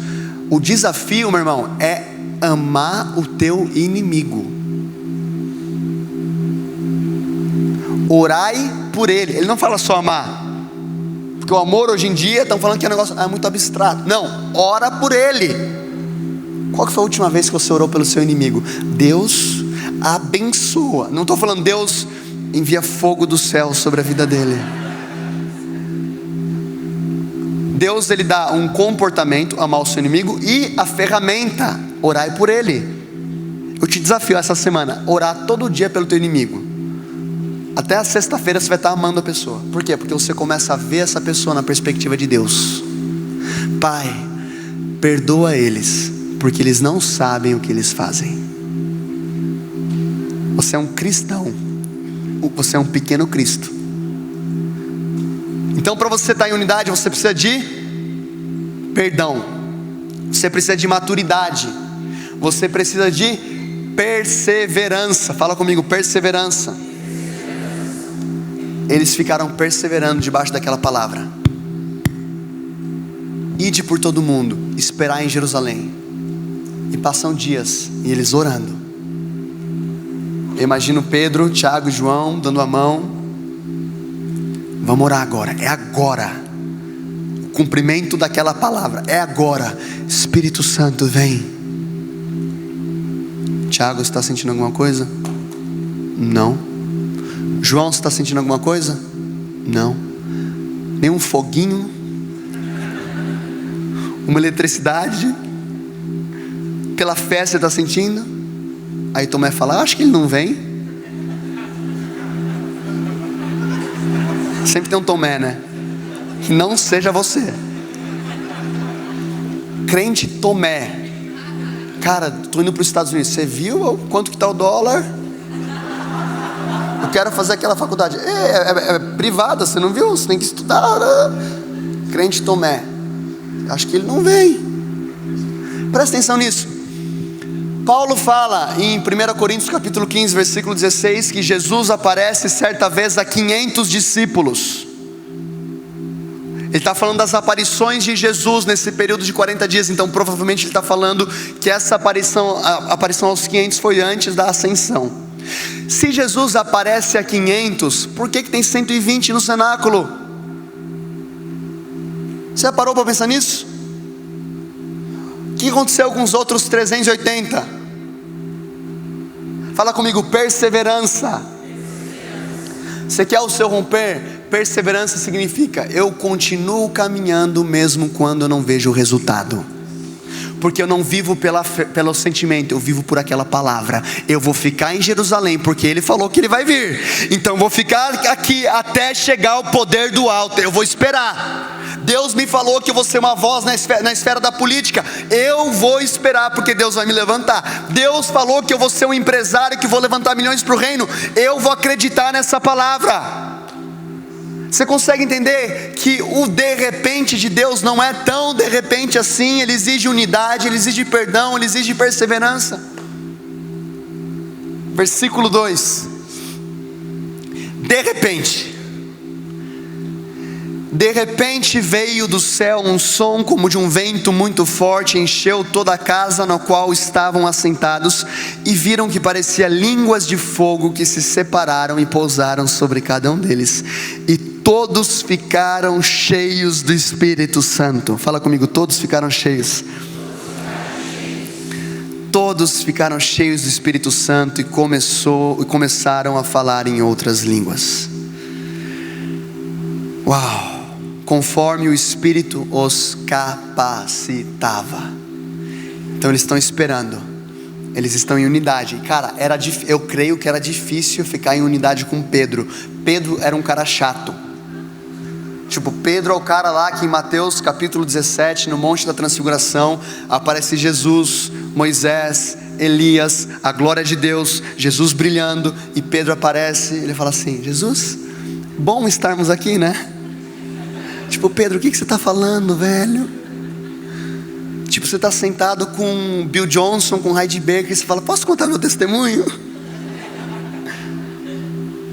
Speaker 1: O desafio, meu irmão, é amar o teu inimigo. Orai por ele. Ele não fala só amar, porque o amor hoje em dia estão falando que é um negócio muito abstrato. Não, ora por ele. Qual que foi a última vez que você orou pelo seu inimigo? Deus abençoa. Não estou falando Deus envia fogo do céu sobre a vida dele. Deus, ele dá um comportamento, amar o seu inimigo, e a ferramenta, orai por ele. Eu te desafio essa semana, orar todo dia pelo teu inimigo. Até a sexta-feira você vai estar amando a pessoa. Por quê? Porque você começa a ver essa pessoa na perspectiva de Deus. Pai, perdoa eles, porque eles não sabem o que eles fazem. Você é um cristão. Você é um pequeno Cristo. Então, para você estar em unidade, você precisa de perdão. Você precisa de maturidade. Você precisa de perseverança. Fala comigo, perseverança. Eles ficaram perseverando debaixo daquela palavra. Ide por todo mundo, esperar em Jerusalém. E passam dias, e eles orando. Eu imagino Pedro, Tiago e João dando a mão. Vamos orar agora, é agora. O cumprimento daquela palavra, é agora. Espírito Santo, vem. Tiago, você está sentindo alguma coisa? Não. João, você está sentindo alguma coisa? Não. Nenhum foguinho? Uma eletricidade? Pela fé você está sentindo? Aí Tomé fala: acho que ele não vem. Sempre tem um Tomé, né? Que não seja você. Crente Tomé. Cara, estou indo para os Estados Unidos. Você viu quanto que está o dólar? Eu quero fazer aquela faculdade. É privada, você não viu? Você tem que estudar. Crente Tomé. Acho que ele não vem. Presta atenção nisso. Paulo fala em 1 Coríntios capítulo 15, versículo 16, que Jesus aparece certa vez a 500 discípulos. Ele está falando das aparições de Jesus nesse período de 40 dias. Então provavelmente ele está falando que essa aparição, a aparição aos 500 foi antes da ascensão. Se Jesus aparece a 500, por que tem 120 no cenáculo? Você já parou para pensar nisso? O que aconteceu com os outros 380? Fala comigo, perseverança. Você quer o seu romper? Perseverança significa: eu continuo caminhando mesmo quando eu não vejo o resultado. Porque eu não vivo pelo sentimento, eu vivo por aquela palavra. Eu vou ficar em Jerusalém, porque Ele falou que Ele vai vir. Então vou ficar aqui até chegar o poder do alto. Eu vou esperar. Deus me falou que eu vou ser uma voz na esfera da política. Eu vou esperar, porque Deus vai me levantar. Deus falou que eu vou ser um empresário, que vou levantar milhões para o reino. Eu vou acreditar nessa palavra. Você consegue entender que o de repente de Deus não é tão de repente assim? Ele exige unidade, Ele exige perdão, Ele exige perseverança. Versículo 2. De repente veio do céu um som como de um vento muito forte, encheu toda a casa na qual estavam assentados, e viram que parecia línguas de fogo que se separaram e pousaram sobre cada um deles, e todos ficaram cheios do Espírito Santo. Fala comigo, todos ficaram cheios. Todos ficaram cheios do Espírito Santo e começaram a falar em outras línguas. Uau! Conforme o Espírito os capacitava. Então eles estão esperando, eles estão em unidade. Cara, eu creio que era difícil ficar em unidade com Pedro. Pedro era um cara chato. Tipo, Pedro é o cara lá que em Mateus capítulo 17, no Monte da Transfiguração, aparece Jesus, Moisés, Elias, a glória de Deus, Jesus brilhando, e Pedro aparece. Ele fala assim: Jesus, bom estarmos aqui, né? Tipo, Pedro, o que você está falando, velho? Tipo, você está sentado com Bill Johnson, com Heidi Baker, e você fala: posso contar meu testemunho?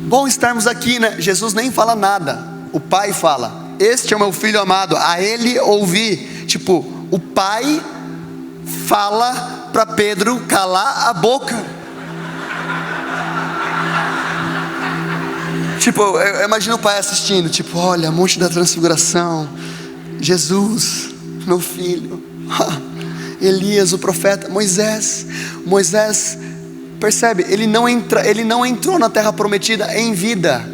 Speaker 1: Bom estarmos aqui, né? Jesus nem fala nada. O Pai fala: este é o meu Filho amado, a Ele ouvi. Tipo, o Pai fala para Pedro calar a boca. Tipo, eu imagino o Pai assistindo, tipo, olha, Monte da Transfiguração, Jesus, meu filho, Elias, o profeta, Moisés, percebe, ele não entrou na terra prometida em vida.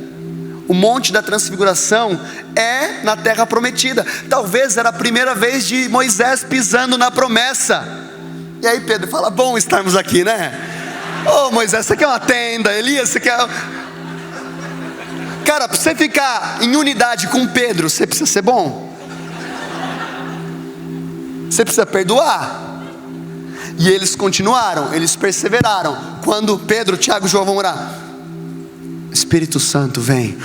Speaker 1: O Monte da Transfiguração é na terra prometida. Talvez era a primeira vez de Moisés pisando na promessa. E aí Pedro fala: bom estarmos aqui, né? Ô Moisés, você quer uma tenda? Elias, você quer... Cara, para você ficar em unidade com Pedro, você precisa ser bom. Você precisa perdoar. E eles continuaram, eles perseveraram. Quando Pedro, Tiago e João vão orar, Espírito Santo vem.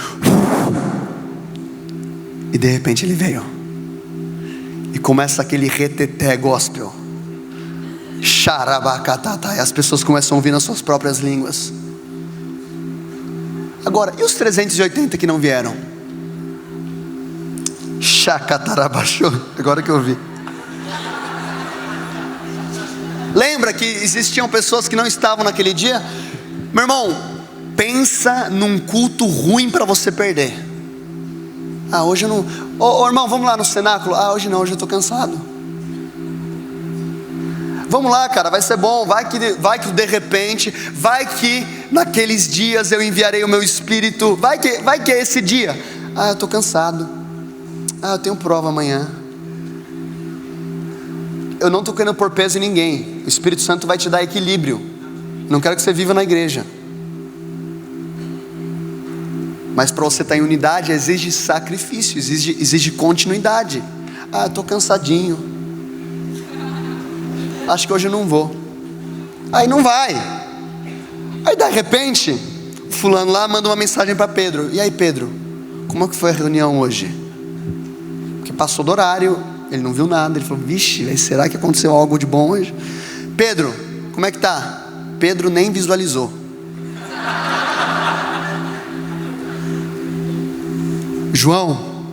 Speaker 1: E de repente ele veio. E começa aquele reteté gospel. Xarabacatata. E as pessoas começam a ouvir nas suas próprias línguas. Agora, e os 380 que não vieram? Chacatarabachou. Agora que eu vi. Lembra que existiam pessoas que não estavam naquele dia? Meu irmão, pensa num culto ruim para você perder. Ah, hoje eu não... Ô irmão, vamos lá no cenáculo? Ah, hoje não, hoje eu estou cansado. Vamos lá, cara, vai ser bom. Vai que de repente, vai que naqueles dias eu enviarei o meu Espírito. Vai que é esse dia. Ah, eu estou cansado. Ah, eu tenho prova amanhã. Eu não estou querendo pôr peso em ninguém. O Espírito Santo vai te dar equilíbrio. Não quero que você viva na igreja. Mas para você estar em unidade exige sacrifício, exige continuidade. Ah, eu estou cansadinho. Acho que hoje eu não vou. Aí não vai. Aí de repente, o fulano lá manda uma mensagem para Pedro. E aí Pedro, como é que foi a reunião hoje? Porque passou do horário, ele não viu nada. Ele falou: vixe, será que aconteceu algo de bom hoje? Pedro, como é que tá? Pedro nem visualizou. João,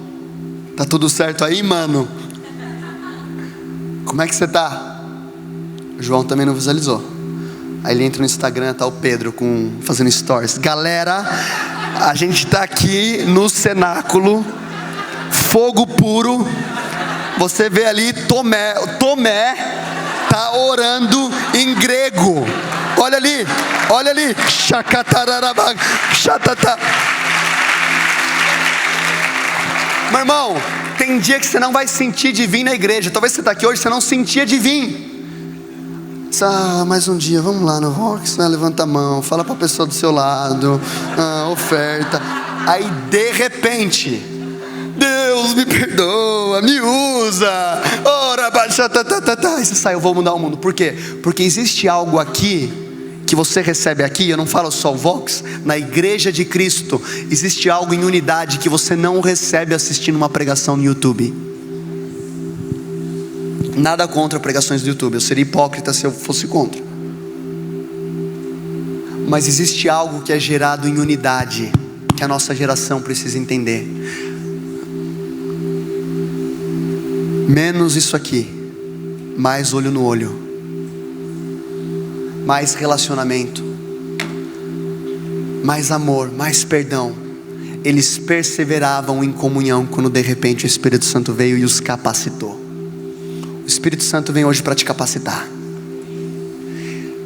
Speaker 1: Tá tudo certo aí, mano? Como é que você tá? O João também não visualizou. Aí ele entra no Instagram, tá o Pedro fazendo stories. Galera, a gente tá aqui no cenáculo, fogo puro. Você vê ali Tomé tá orando em grego. Olha ali. Meu irmão, tem dia que você não vai sentir de vir na igreja. Talvez você está aqui hoje, você não sentia de vir. Mais um dia, vamos lá no Vox, né? Levanta a mão, fala para a pessoa do seu lado, oferta. Aí de repente, Deus me perdoa, me usa, ora, baixa, aí você sai, eu vou mudar o mundo. Por quê? Porque existe algo aqui que você recebe aqui, eu não falo só o Vox, na igreja de Cristo, existe algo em unidade que você não recebe assistindo uma pregação no YouTube. Nada contra pregações do YouTube, eu seria hipócrita se eu fosse contra. Mas existe algo que é gerado em unidade, que a nossa geração precisa entender. Menos isso aqui, mais olho no olho, mais relacionamento, mais amor, mais perdão. Eles perseveravam em comunhão quando de repente o Espírito Santo veio e os capacitou. O Espírito Santo vem hoje para te capacitar.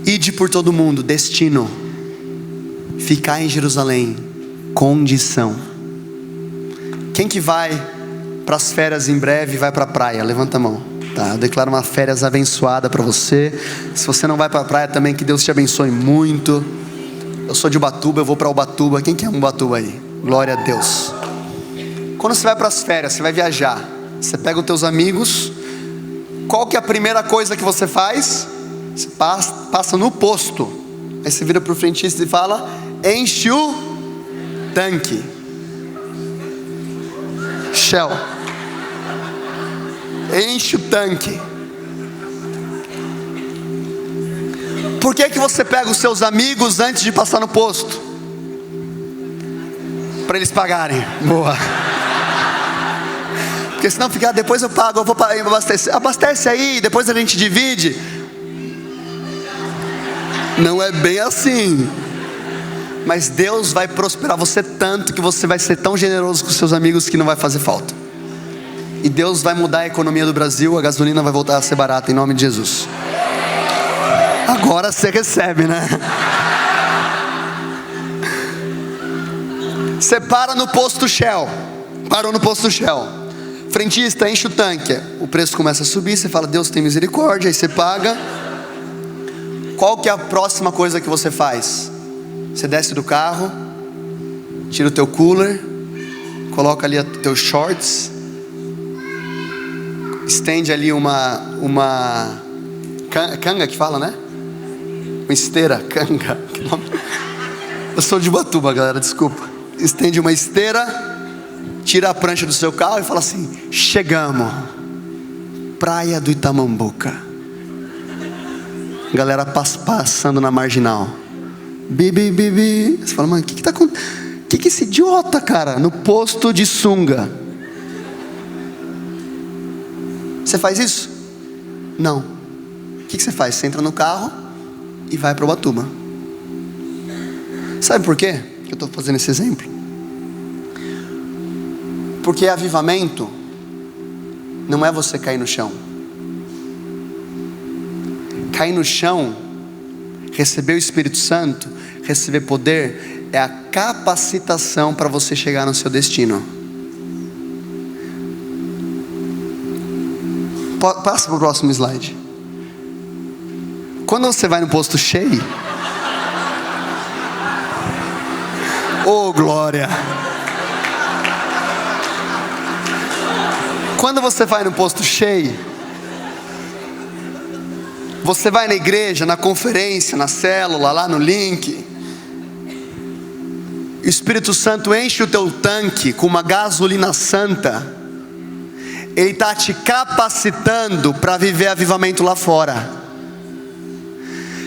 Speaker 1: Ide por todo mundo, destino, ficar em Jerusalém, condição. Quem que vai para as férias em breve e vai para a praia? Levanta a mão. Tá, eu declaro uma férias abençoada para você. Se você não vai para a praia também, que Deus te abençoe muito. Eu sou de Ubatuba, eu vou para Ubatuba. Quem que é Ubatuba aí? Glória a Deus. Quando você vai para as férias, você vai viajar, você pega os teus amigos. Qual que é a primeira coisa que você faz? Você passa no posto. Aí você vira para o frentista e fala: enche o tanque. Shell. Enche o tanque. Por que você pega os seus amigos antes de passar no posto? Para eles pagarem. Boa. Porque senão fica, depois eu pago, eu vou abastecer. Abastece aí, depois a gente divide. Não é bem assim. Mas Deus vai prosperar você tanto que você vai ser tão generoso com seus amigos que não vai fazer falta. E Deus vai mudar a economia do Brasil, a gasolina vai voltar a ser barata em nome de Jesus. Agora você recebe, né? Você para no posto Shell. Parou no posto Shell. Frentista, enche o tanque. O preço começa a subir, você fala: Deus tem misericórdia. Aí você paga. Qual que é a próxima coisa que você faz? Você desce do carro, tira o teu cooler, coloca ali os teus shorts, estende ali uma canga que fala, né? Uma esteira, canga. Eu sou de Ubatuba, galera, desculpa. Estende uma esteira, tira a prancha do seu carro e fala assim: chegamos, Praia do Itamambuca. Galera passando na marginal. Bibi. Você fala: mano, o que tá acontecendo? O que esse idiota, cara, no posto de sunga? Você faz isso? Não. O que você faz? Você entra no carro e vai para Ubatuba. Sabe por quê que eu estou fazendo esse exemplo? Porque avivamento não é você cair no chão. Cair no chão, receber o Espírito Santo, receber poder, é a capacitação para você chegar no seu destino. Passa para o próximo slide. Quando você vai no posto cheio, oh glória! Quando você vai no posto cheio, você vai na igreja, na conferência, na célula, lá no link, o Espírito Santo enche o teu tanque com uma gasolina santa. Ele está te capacitando para viver avivamento lá fora.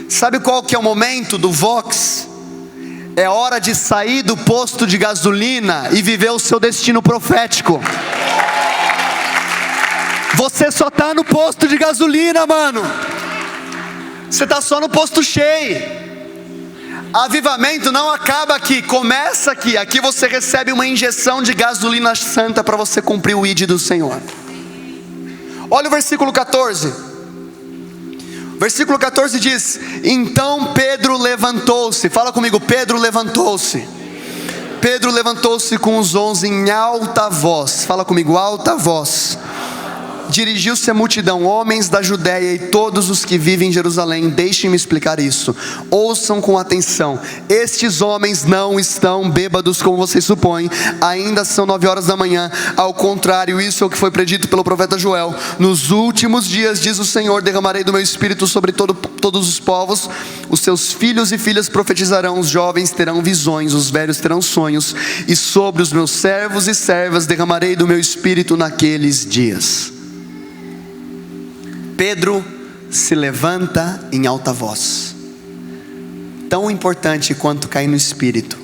Speaker 1: Sabe qual que é o momento do Vox? É hora de sair do posto de gasolina e viver o seu destino profético. Você só está no posto de gasolina, mano. Você está só no posto cheio. Avivamento não acaba aqui, começa aqui. Aqui você recebe uma injeção de gasolina santa para você cumprir o ID do Senhor. Olha o versículo 14. Versículo 14 diz: então Pedro levantou-se. Fala comigo, Pedro levantou-se. Pedro levantou-se com os 11 em alta voz. Fala comigo, alta voz. Dirigiu-se à multidão: homens da Judéia e todos os que vivem em Jerusalém, deixem-me explicar isso. Ouçam com atenção. Estes homens não estão bêbados como vocês supõem. Ainda são 9 horas da manhã. Ao contrário, isso é o que foi predito pelo profeta Joel. Nos últimos dias, diz o Senhor, derramarei do meu espírito sobre todos os povos. Os seus filhos e filhas profetizarão, os jovens terão visões, os velhos terão sonhos. E sobre os meus servos e servas derramarei do meu espírito naqueles dias. Pedro se levanta em alta voz. Tão importante quanto cair no espírito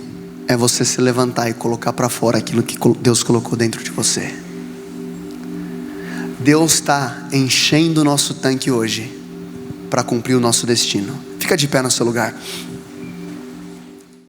Speaker 1: é você se levantar e colocar para fora aquilo que Deus colocou dentro de você. Deus está enchendo o nosso tanque hoje para cumprir o nosso destino. Fica de pé no seu lugar.